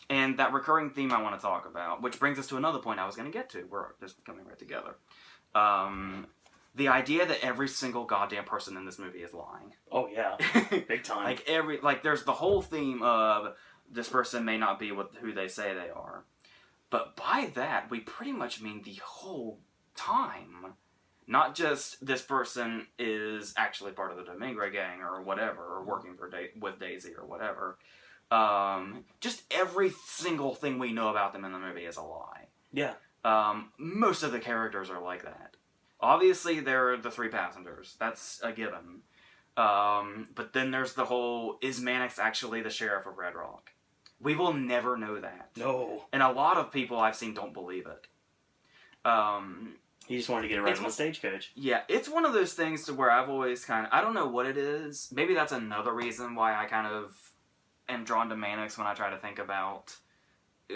And that recurring theme I want to talk about, which brings us to another point I was going to get to. We're just coming right together. The idea that every single goddamn person in this movie is lying. Oh, yeah. Big time. There's the whole theme of this person may not be who they say they are. But by that, we pretty much mean the whole time. Not just this person is actually part of the Domingue gang or whatever, or working with Daisy or whatever. Just every single thing we know about them in the movie is a lie. Yeah. Most of the characters are like that. Obviously, there are the three passengers. That's a given. But then there's the whole, is Mannix actually the sheriff of Red Rock? We will never know that. No. And a lot of people I've seen don't believe it. He just wanted to get around on the stagecoach. Yeah, it's one of those things to where I've always I don't know what it is. Maybe that's another reason why I kind of am drawn to Mannix when I try to think about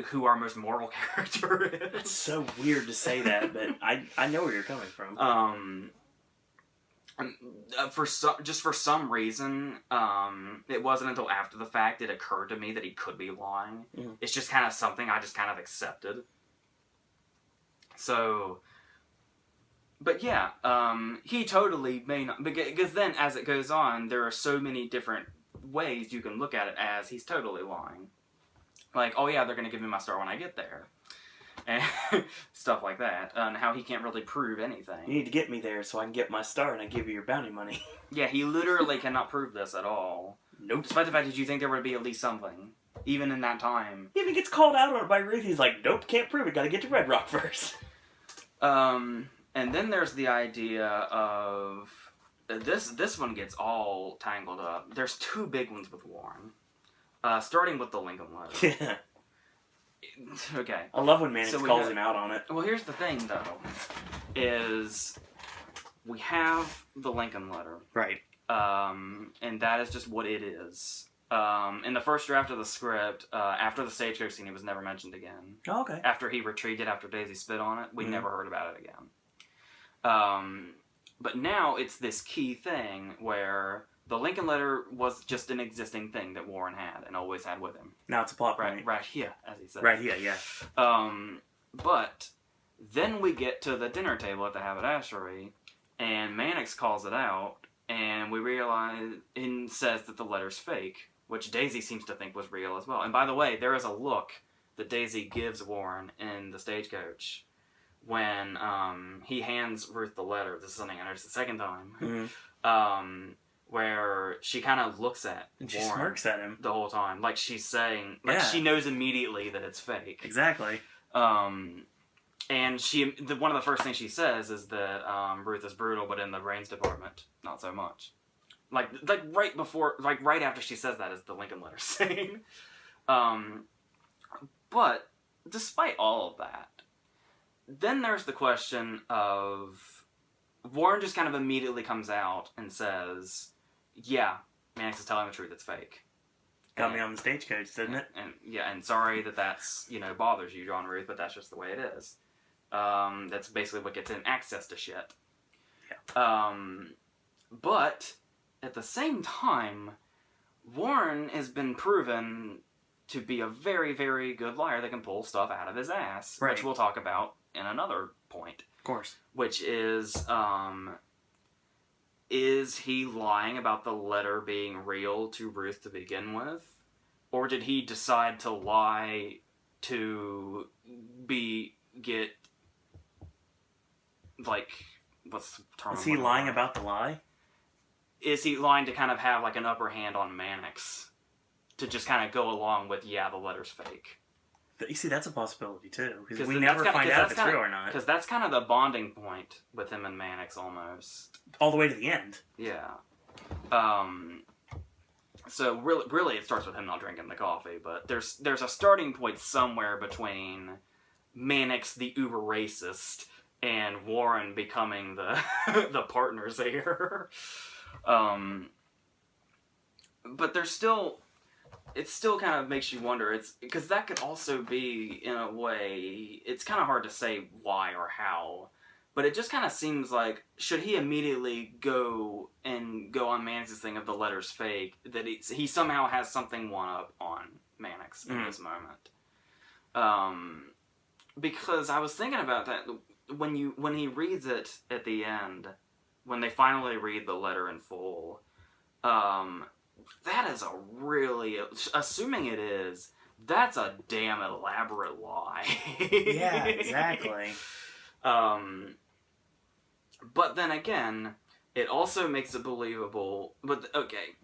who our most moral character is. It's so weird to say that, but I know where you're coming from. For some reason, it wasn't until after the fact it occurred to me that he could be lying. Mm. It's just kind of something I just kind of accepted. So, but yeah, he totally may not, because then as it goes on, there are so many different ways you can look at it as he's totally lying. Like, oh yeah, they're going to give me my star when I get there. And stuff like that. And how he can't really prove anything. You need to get me there so I can get my star and I give you your bounty money. Yeah, he literally cannot prove this at all. Nope. Despite the fact that you think there would be at least something. Even in that time. He even gets called out on it by Ruth. He's like, nope, can't prove it. Gotta get to Red Rock first. And then there's the idea of... This one gets all tangled up. There's two big ones with Warren. Starting with the Lincoln letter. Yeah. Okay. I love when Mannix calls him out on it. Well, here's the thing, though. Is we have the Lincoln letter. Right. And that is just what it is. In the first draft of the script, after the stagecoach scene, it was never mentioned again. Oh, okay. After he retreated, after Daisy spit on it, we never heard about it again. But now it's this key thing where the Lincoln letter was just an existing thing that Warren had and always had with him. Now it's a plot point. Right here, as he said. Right here, yeah. But then we get to the dinner table at the Haberdashery, and Mannix calls it out, and we realize and says that the letter's fake, which Daisy seems to think was real as well. And by the way, there is a look that Daisy gives Warren in the stagecoach when he hands Ruth the letter. This is something I noticed the second time. Where she kind of looks at and she Warren smirks at him the whole time, like she's saying, like she knows immediately that it's fake. Exactly. And one of the first things she says is that Ruth is brutal, but in the brains department, not so much. Like right before, like right after she says that is the Lincoln letter scene. But despite all of that, then there's the question of Warren just kind of immediately comes out and says, yeah, Mannix is telling the truth, it's fake. Got me on the stagecoach, didn't it? And sorry that's, bothers you, John Ruth, but that's just the way it is. That's basically what gets him access to shit. Yeah. But at the same time, Warren has been proven to be a very, very good liar that can pull stuff out of his ass, right. Which we'll talk about in another point. Of course. Which is he lying about the letter being real to Ruth to begin with? Or did he decide to lie to get, what's the term? Is he lying about the lie? Is he lying to kind of have, an upper hand on Mannix? To just kind of go along with, the letter's fake. You see, that's a possibility, too. Because we never find out if it's real or not. Because that's kind of the bonding point with him and Mannix, almost. All the way to the end. Yeah. So, really, it starts with him not drinking the coffee. But there's a starting point somewhere between Mannix, the uber racist, and Warren becoming the the partners here. But there's still... It still kind of makes you wonder. It's because that could also be, in a way, it's kind of hard to say why or how, but it just kind of seems like, should he immediately go on Mannix's thing of the letter's fake, that he somehow has something one up on Mannix in this moment. Because I was thinking about that when he reads it at the end, when they finally read the letter in full, that is a really, assuming it is, that's a damn elaborate lie. Yeah, exactly. But then again, it also makes it believable. But okay,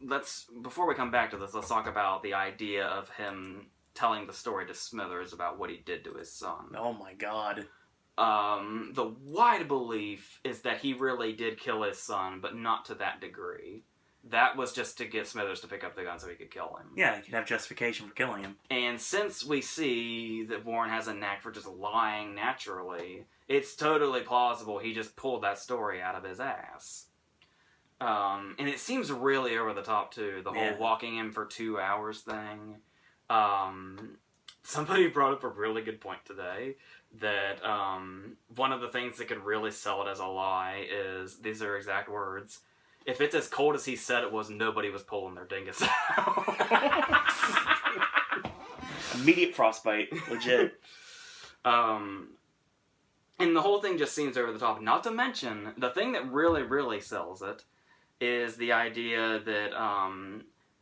before we come back to this, let's talk about the idea of him telling the story to Smithers about what he did to his son. Oh my god. The wide belief is that he really did kill his son, but not to that degree. That was just to get Smithers to pick up the gun so he could kill him. Yeah, he could have justification for killing him. And since we see that Warren has a knack for just lying naturally, it's totally plausible he just pulled that story out of his ass. And it seems really over the top, too. The whole walking in for 2 hours thing. Somebody brought up a really good point today. That one of the things that could really sell it as a lie is, these are exact words, if it's as cold as he said it was, nobody was pulling their dingus out. Immediate frostbite. Legit. And the whole thing just seems over the top. Not to mention, the thing that really, really sells it is the idea that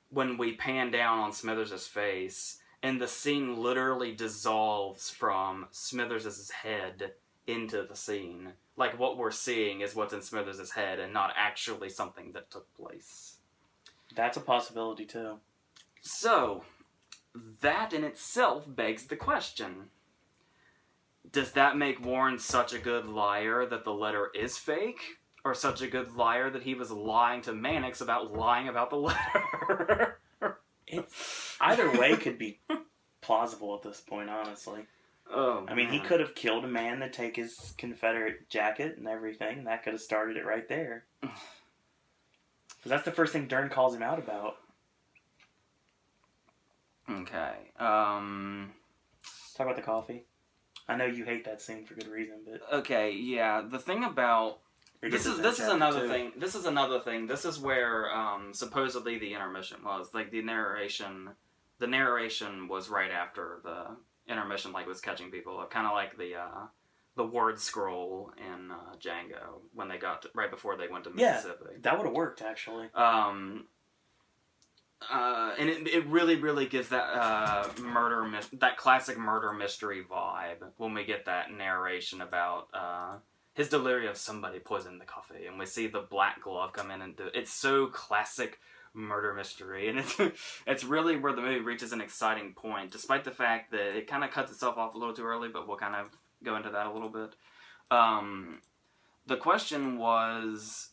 when we pan down on Smithers' face, and the scene literally dissolves from Smithers' head into the scene. Like, what we're seeing is what's in Smithers' head and not actually something that took place. That's a possibility, too. So, that in itself begs the question. Does that make Warren such a good liar that the letter is fake? Or such a good liar that he was lying to Mannix about lying about the letter? Either way could be plausible at this point, honestly. Oh, I mean, he could have killed a man to take his Confederate jacket and everything. That could have started it right there. Because that's the first thing Dern calls him out about. Okay. Talk about the coffee. I know you hate that scene for good reason, but... Okay, yeah. The thing about... This is another thing. This is another thing. This is where supposedly the intermission was. Like, the narration was right after the intermission, like, was catching people up. Kind of like the word scroll in Django, when they got right before they went to Mississippi. Yeah, that would have worked, actually. And it really, really gives that that classic murder mystery vibe when we get that narration about his delirium of somebody poisoned the coffee, and we see the black glove come in and do it. It's so classic murder mystery, and it's really where the movie reaches an exciting point, despite the fact that it kind of cuts itself off a little too early, but we'll kind of go into that a little bit. The question was,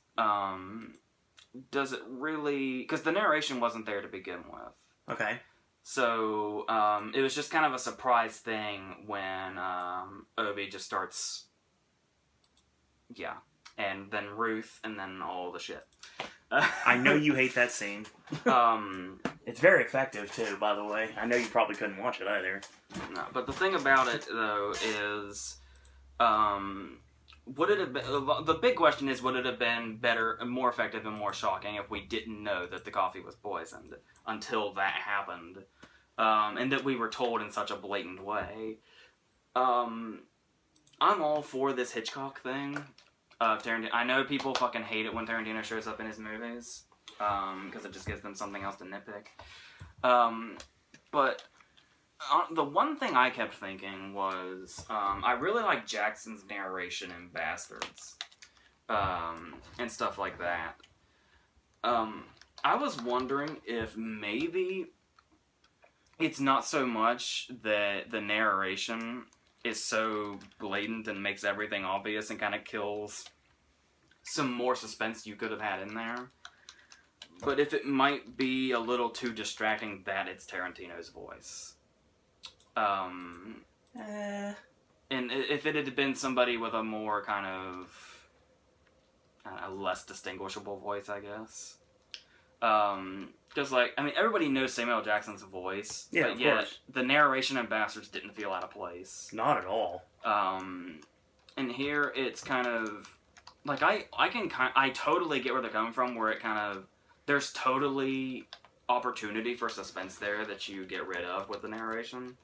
does it really... Because the narration wasn't there to begin with. Okay. So it was just kind of a surprise thing when Obi just starts, yeah, and then Ruth, and then all the shit. I know you hate that scene. It's very effective too, by the way. I know you probably couldn't watch it either. No, but the thing about it though is, would it have been? The big question is, would it have been better, more effective, and more shocking if we didn't know that the coffee was poisoned until that happened, and that we were told in such a blatant way? I'm all for this Hitchcock thing. Tarantino. I know people fucking hate it when Tarantino shows up in his movies, because it just gives them something else to nitpick. But the one thing I kept thinking was, I really like Jackson's narration in Bastards, and stuff like that. I was wondering if maybe it's not so much that the narration is so blatant and makes everything obvious and kind of kills some more suspense you could have had in there. But if it might be a little too distracting that it's Tarantino's voice. And if it had been somebody with a more kind of a less distinguishable voice, I guess. Because, like, I mean, everybody knows Samuel L. Jackson's voice. Yeah, but of yet, course. the narration in Bastards didn't feel out of place. Not at all. And here it's kind of like I totally get where they're coming from. Where it kind of there's totally opportunity for suspense there that you get rid of with the narration.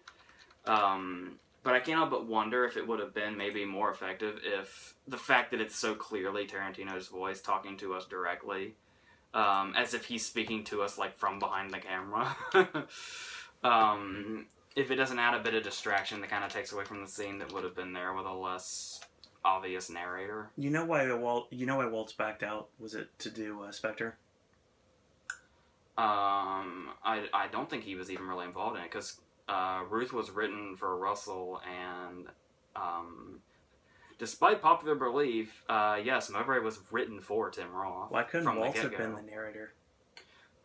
But I can't help but wonder if it would have been maybe more effective if the fact that it's so clearly Tarantino's voice talking to us directly, as if he's speaking to us like from behind the camera. If it doesn't add a bit of distraction that kind of takes away from the scene that would have been there with a less obvious narrator. You know why Waltz backed out? Was it to do Spectre? I don't think he was even really involved in it because Ruth was written for Russell, and despite popular belief, yes, Mowbray was written for Tim Roth. Why couldn't from Waltz the have get-go. been the narrator?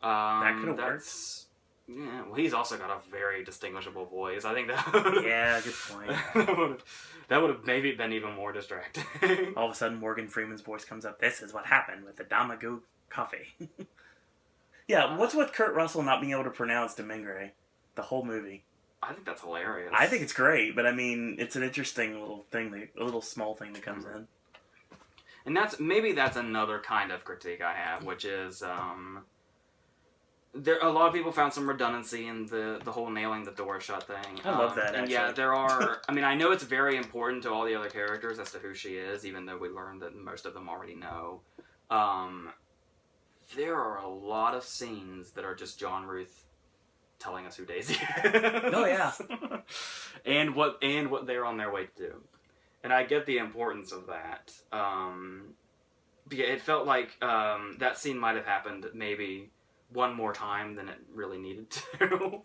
That could have worked. Yeah, well, he's also got a very distinguishable voice. I think that. Yeah, good point. that would have maybe been even more distracting. All of a sudden, Morgan Freeman's voice comes up. This is what happened with the Damagoo coffee. Yeah, what's with Kurt Russell not being able to pronounce Demingray the whole movie? I think that's hilarious. I think it's great, but I mean, it's an interesting little thing, a little small thing that comes in. And that's another kind of critique I have, which is a lot of people found some redundancy in the whole nailing the door shut thing. I love that, and actually. yeah, there are. I mean, I know it's very important to all the other characters as to who she is, even though we learned that most of them already know. There are a lot of scenes that are just John Ruth telling us who Daisy is. Oh yeah, and what they're on their way to do, and I get the importance of that. Yeah, it felt like that scene might have happened maybe one more time than it really needed to.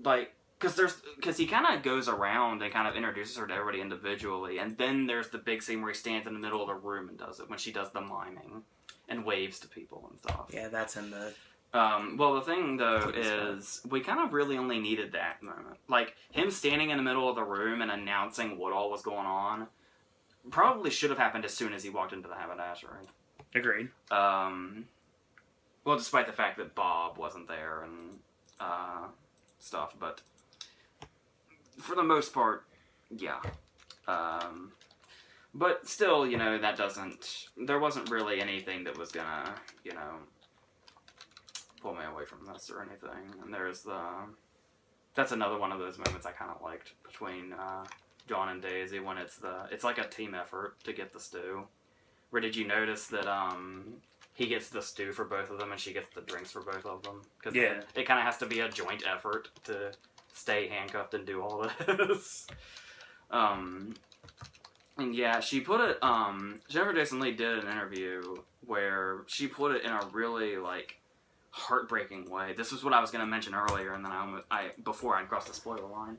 Because he kind of goes around and kind of introduces her to everybody individually, and then there's the big scene where he stands in the middle of the room and does it when she does the miming and waves to people and stuff. Yeah, that's in the... Well, the thing, though, is we kind of really only needed that moment. Like, him standing in the middle of the room and announcing what all was going on probably should have happened as soon as he walked into the haberdashery. Agreed. Well, despite the fact that Bob wasn't there and stuff, but for the most part, yeah. But still, you know, there wasn't really anything that was gonna, you know, pull me away from this or anything. And that's another one of those moments I kind of liked between John and Daisy when it's like a team effort to get the stew. Where did you notice that he gets the stew for both of them and she gets the drinks for both of them? Because it kind of has to be a joint effort to stay handcuffed and do all of this. And yeah, she put it, Jennifer Jason Leigh did an interview where she put it in a really, like, heartbreaking way. This was what I was going to mention earlier, and then before I'd crossed the spoiler line.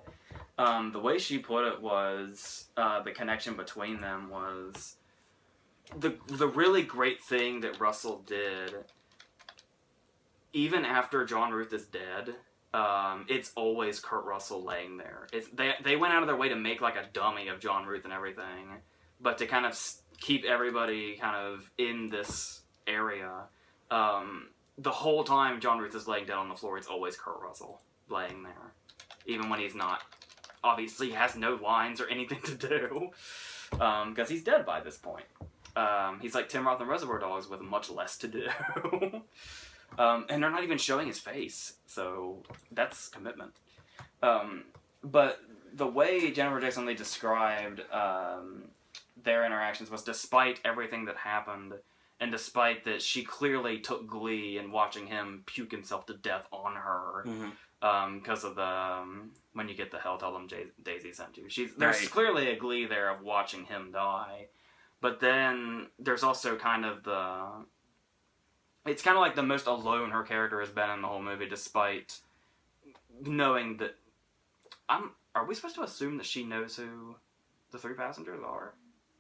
The way she put it was, the connection between them was, the really great thing that Russell did, even after John Ruth is dead, it's always Kurt Russell laying there. They went out of their way to make like a dummy of John Ruth and everything, but to kind of keep everybody kind of in this area. The whole time John Ruth is laying down on the floor, it's always Kurt Russell laying there, even when he's not. Obviously, has no lines or anything to do, because he's dead by this point. He's like Tim Roth and Reservoir Dogs with much less to do. And they're not even showing his face, so that's commitment. But the way Jennifer Jason Leigh described their interactions was, despite everything that happened, and despite that she clearly took glee in watching him puke himself to death on her, because of the when you get the hell, tell them Daisy sent you. There's clearly a glee there of watching him die, but then there's also kind of it's kind of like the most alone her character has been in the whole movie, despite knowing that. Are we supposed to assume that she knows who the three passengers are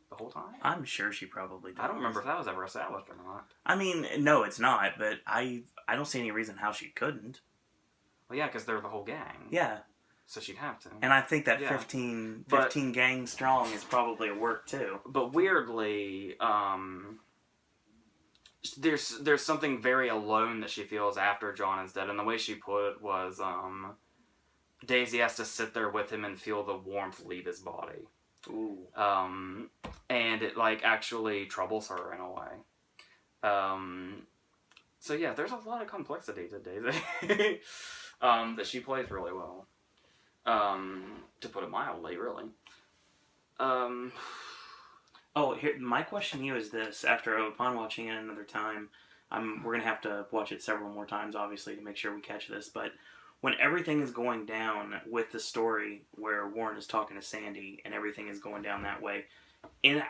the whole time? I'm sure she probably does. I don't remember if that was ever established or not. I mean, no, it's not, but I don't see any reason how she couldn't. Well, yeah, because they're the whole gang. Yeah. So she'd have to. And I think that 15 gang strong is probably a work, too. But weirdly, there's something very alone that she feels after John is dead, and the way she put it was, Daisy has to sit there with him and feel the warmth leave his body. Ooh. And it, like, actually troubles her in a way. So yeah, there's a lot of complexity to Daisy. That she plays really well. To put it mildly, really. Here, my question to you is this. Upon watching it another time, we're going to have to watch it several more times, obviously, to make sure we catch this, but when everything is going down with the story where Warren is talking to Sandy and everything is going down that way,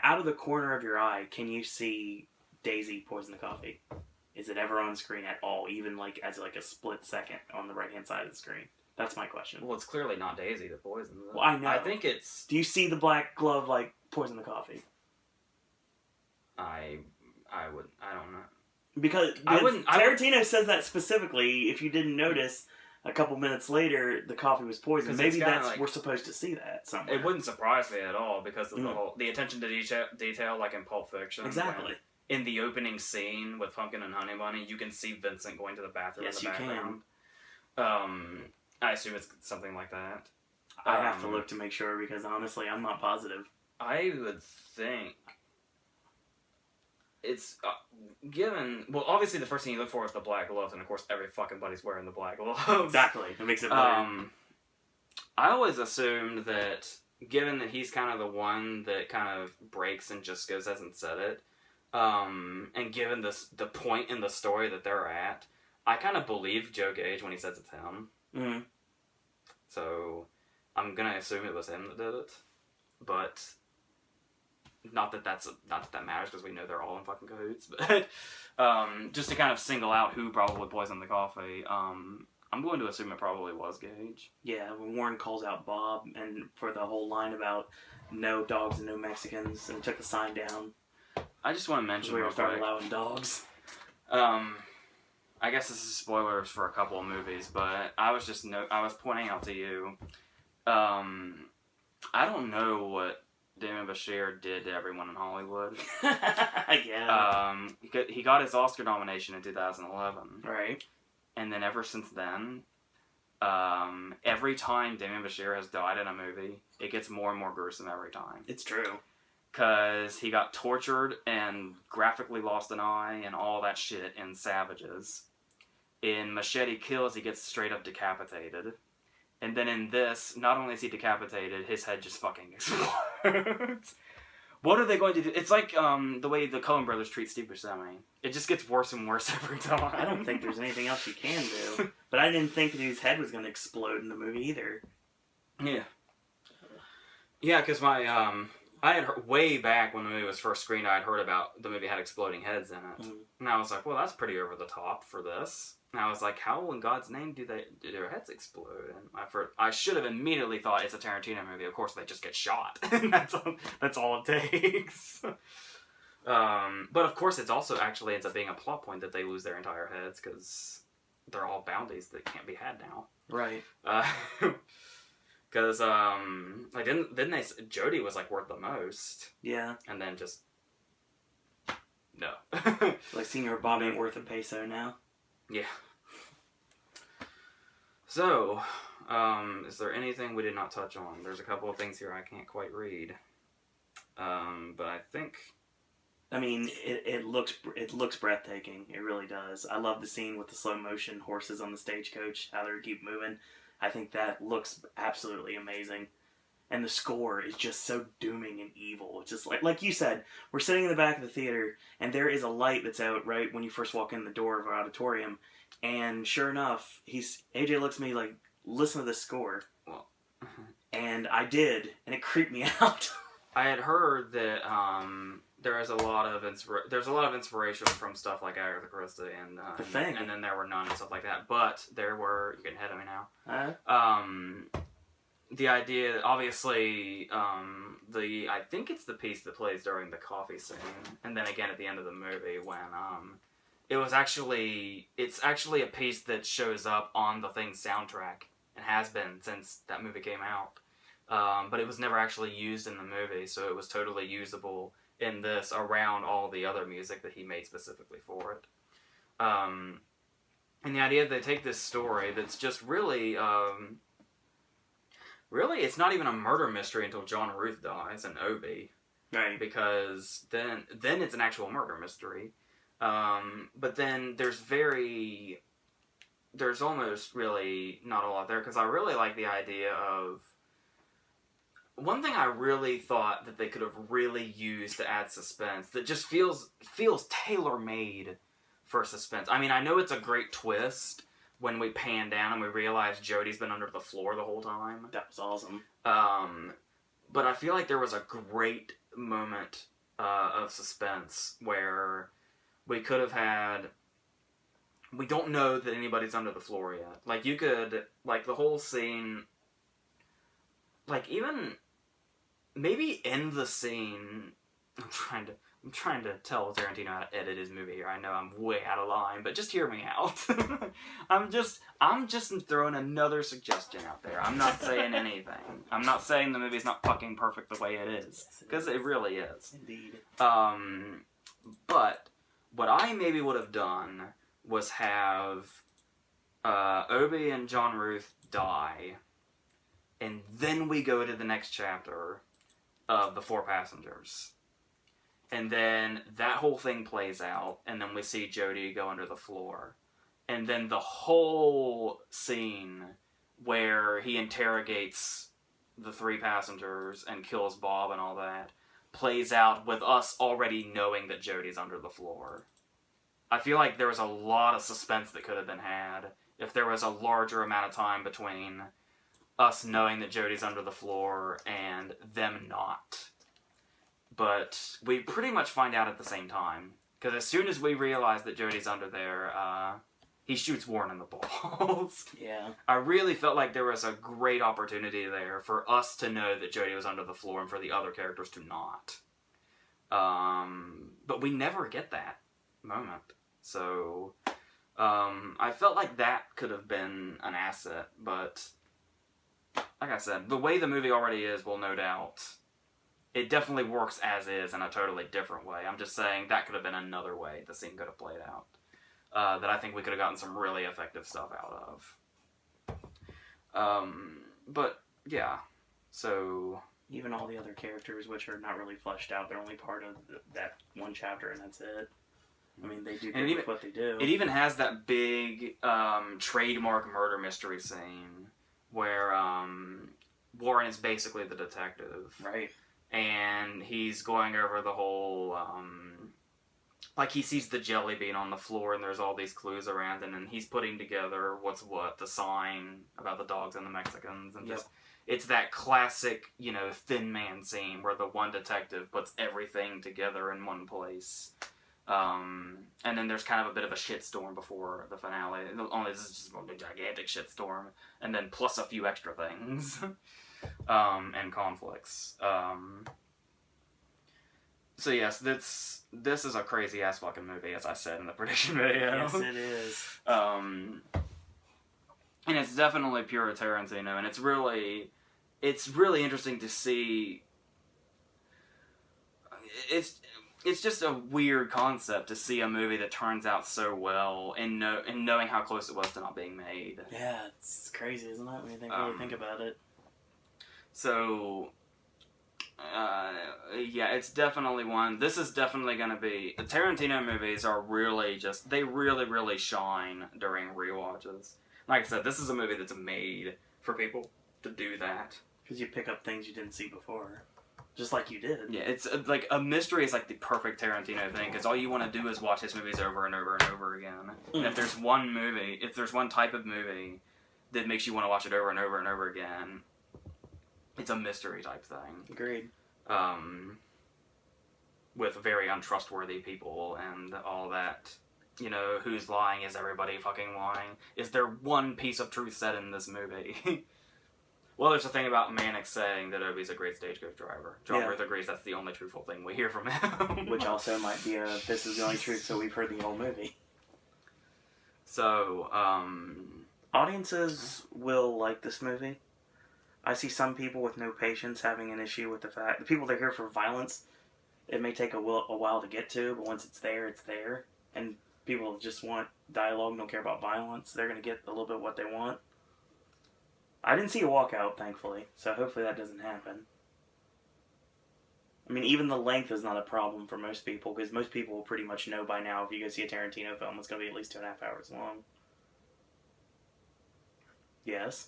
out of the corner of your eye, can you see Daisy poison the coffee? Is it ever on screen at all, even like as like a split second on the right-hand side of the screen? That's my question. Well, it's clearly not Daisy that poisons it. Well, I know. I think it's... Do you see the black glove, like, poison the coffee? I don't know. Because Tarantino says that specifically. If you didn't notice, a couple minutes later, the coffee was poisoned. Maybe we're supposed to see that somewhere. It wouldn't surprise me at all, because of the attention to detail, like in Pulp Fiction. Exactly. In the opening scene with Pumpkin and Honey Bunny, you can see Vincent going to the bathroom in the background. I assume it's something like that. I have to look to make sure, because honestly, I'm not positive. I would think it's given. Well, obviously, the first thing you look for is the black gloves, and of course, every fucking buddy's wearing the black gloves. Exactly, it makes it better. I always assumed that, given that he's kind of the one that kind of breaks and just goes hasn't said it, and given the point in the story that they're at, I kind of believe Joe Gage when he says it's him. Mm-hmm. So I'm gonna assume it was him that did it, but not that that matters, because we know they're all in fucking cahoots. But just to kind of single out who probably poisoned the coffee, I'm going to assume it probably was Gage. Yeah, when Warren calls out Bob, and for the whole line about no dogs and no Mexicans, and took the sign down. I just want to mention we start allowing dogs. I guess this is spoilers for a couple of movies, but I was pointing out to you. I don't know what Damien Bashir did to everyone in Hollywood. Yeah. He got his Oscar nomination in 2011. Right. And then ever since then, every time Damien Bashir has died in a movie, it gets more and more gruesome every time. It's true. Because he got tortured and graphically lost an eye and all that shit in Savages. In Machete Kills, he gets straight up decapitated. And then in this, not only is he decapitated, his head just fucking explodes. What are they going to do? It's like the way the Coen brothers treat Steve Buscemi. It just gets worse and worse every time. I don't think there's anything else you can do. But I didn't think that his head was going to explode in the movie either. Yeah. Yeah, because I had heard, way back when the movie was first screened, I had heard about the movie had exploding heads in it. And I was like, well, that's pretty over the top for this. And I was like, how in God's name do their heads explode? And I should have immediately thought it's a Tarantino movie. Of course, they just get shot. That's all it takes. But of course, it's also actually ends up being a plot point that they lose their entire heads, because they're all bounties that can't be had now. Right. Because like didn't they? Jody was like worth the most. Yeah. And then just no. Like Senor Bob ain't worth a peso now. Yeah. So, is there anything we did not touch on? There's a couple of things here I can't quite read. But I think. I mean, it looks breathtaking. It really does. I love the scene with the slow motion horses on the stagecoach, how they keep moving. I think that looks absolutely amazing. And the score is just so dooming and evil. It's just like you said, we're sitting in the back of the theater, and there is a light that's out right when you first walk in the door of our auditorium. And sure enough, AJ looks at me like, listen to this score. Well, and I did, and it creeped me out. I had heard that there's a lot of inspiration from stuff like Agatha Christie and The Thing, and then there were none and stuff like that. But there were, you're getting ahead of me now. The idea, obviously, I think it's the piece that plays during the coffee scene, and then again at the end of the movie when it's actually a piece that shows up on the Thing's soundtrack and has been since that movie came out. But it was never actually used in the movie, so it was totally usable in this around all the other music that he made specifically for it. And the idea that they take this story that's just really, it's not even a murder mystery until John Ruth dies and Obi. Right. Because then it's an actual murder mystery. But then there's almost really not a lot there, because I really like the idea of... One thing I really thought that they could have really used to add suspense that just feels tailor-made for suspense. I mean, I know it's a great twist when we pan down and we realize Jody's been under the floor the whole time. That was awesome. But I feel like there was a great moment of suspense where we could have had... We don't know that anybody's under the floor yet. Like, you could... Like, the whole scene... Like, even... Maybe end the scene... I'm trying to tell Tarantino how to edit his movie here. I know I'm way out of line, but just hear me out. I'm just throwing another suggestion out there. I'm not saying anything. I'm not saying the movie's not fucking perfect the way it is, because it really is. Indeed. But what I maybe would have done was have Obi and John Ruth die, and then we go to the next chapter of The Four Passengers. And then that whole thing plays out, and then we see Jody go under the floor. And then the whole scene where he interrogates the three passengers and kills Bob and all that plays out with us already knowing that Jody's under the floor. I feel like there was a lot of suspense that could have been had if there was a larger amount of time between us knowing that Jody's under the floor and them not. But we pretty much find out at the same time. Because as soon as we realize that Jody's under there, he shoots Warren in the balls. Yeah. I really felt like there was a great opportunity there for us to know that Jody was under the floor and for the other characters to not. But we never get that moment. So, I felt like that could have been an asset. But, like I said, the way the movie already is will no doubt... It definitely works as is in a totally different way. I'm just saying that could have been another way the scene could have played out. That I think we could have gotten some really effective stuff out of. But, yeah. So... Even all the other characters, which are not really fleshed out, they're only part of that one chapter, and that's it. I mean, they do what they do. It even has that big trademark murder mystery scene where Warren is basically the detective. Right. And he's going over the whole, like he sees the jelly bean on the floor and there's all these clues around, and then he's putting together what's what, the sign about the dogs and the Mexicans, and just, it's that classic, Thin Man scene where the one detective puts everything together in one place. And then there's kind of a bit of a shitstorm before the finale. Only this is just a gigantic shitstorm, and then plus a few extra things. And conflicts. So yes, this is a crazy ass fucking movie, as I said in the prediction video. Yes, it is. And it's definitely pure Tarantino, and it's really interesting to see. It's just a weird concept to see a movie that turns out so well, and knowing how close it was to not being made. Yeah, it's crazy, isn't it? When you really think about it. So, yeah, it's definitely one. This is definitely going to be... Tarantino movies are really just... They really, really shine during rewatches. Like I said, this is a movie that's made for people to do that. Because you pick up things you didn't see before. Just like you did. Yeah, it's like a mystery is like the perfect Tarantino thing, because all you want to do is watch his movies over and over and over again. And if there's one type of movie that makes you want to watch it over and over and over again, it's a mystery type thing. Agreed. With very untrustworthy people and all that. You know, who's lying? Is everybody fucking lying? Is there one piece of truth said in this movie? Well, there's a thing about Mannix saying that Obi's a great stagecoach driver. John Ruth agrees that's the only truthful thing we hear from him. Which also might be this is the only truth, so we've heard the whole movie. So, audiences will like this movie. I see some people with no patience having an issue with the fact... The people that are here for violence, it may take a while to get to, but once it's there, it's there. And people just want dialogue, don't care about violence. They're going to get a little bit what they want. I didn't see a walkout, thankfully, so hopefully that doesn't happen. I mean, even the length is not a problem for most people, because most people will pretty much know by now if you go see a Tarantino film, it's going to be at least 2.5 hours long. Yes?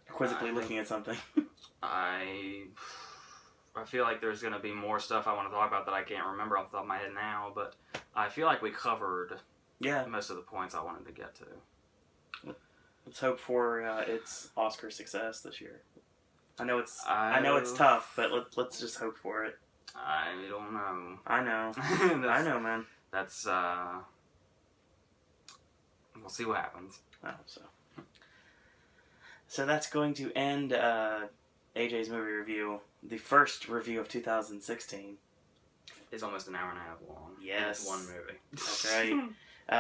You're quizzically looking at something. I feel like there's going to be more stuff I want to talk about that I can't remember off the top of my head now, but I feel like we covered most of the points I wanted to get to. Let's hope for its Oscar success this year. I know it's tough, but let's just hope for it. I don't know. I know. I know, man. That's we'll see what happens. I hope so. So that's going to end AJ's movie review. The first review of 2016. It's almost an hour and a half long. Yes. It's one movie. That's right.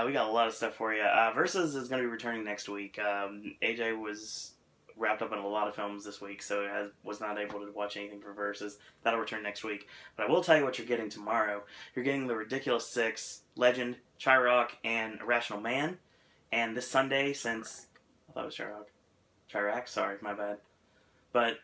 We got a lot of stuff for you. Versus is going to be returning next week. AJ was wrapped up in a lot of films this week, so was not able to watch anything for Versus. That'll return next week. But I will tell you what you're getting tomorrow. You're getting The Ridiculous Six, Legend, Chirac, and Irrational Man. And this Sunday, since... I thought it was Chirac. Chirac, sorry, my bad. But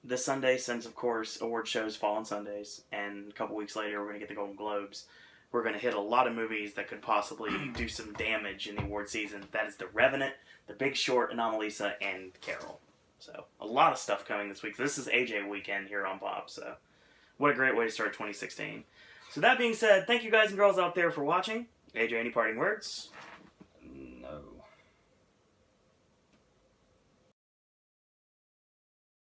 this Sunday, since, of course, award shows fall on Sundays, and a couple weeks later we're going to get the Golden Globes, we're going to hit a lot of movies that could possibly do some damage in the award season. That is The Revenant, The Big Short, Anomalisa, and Carol. So, a lot of stuff coming this week. This is AJ weekend here on Pop, so what a great way to start 2016. So that being said, thank you guys and girls out there for watching. AJ, any parting words?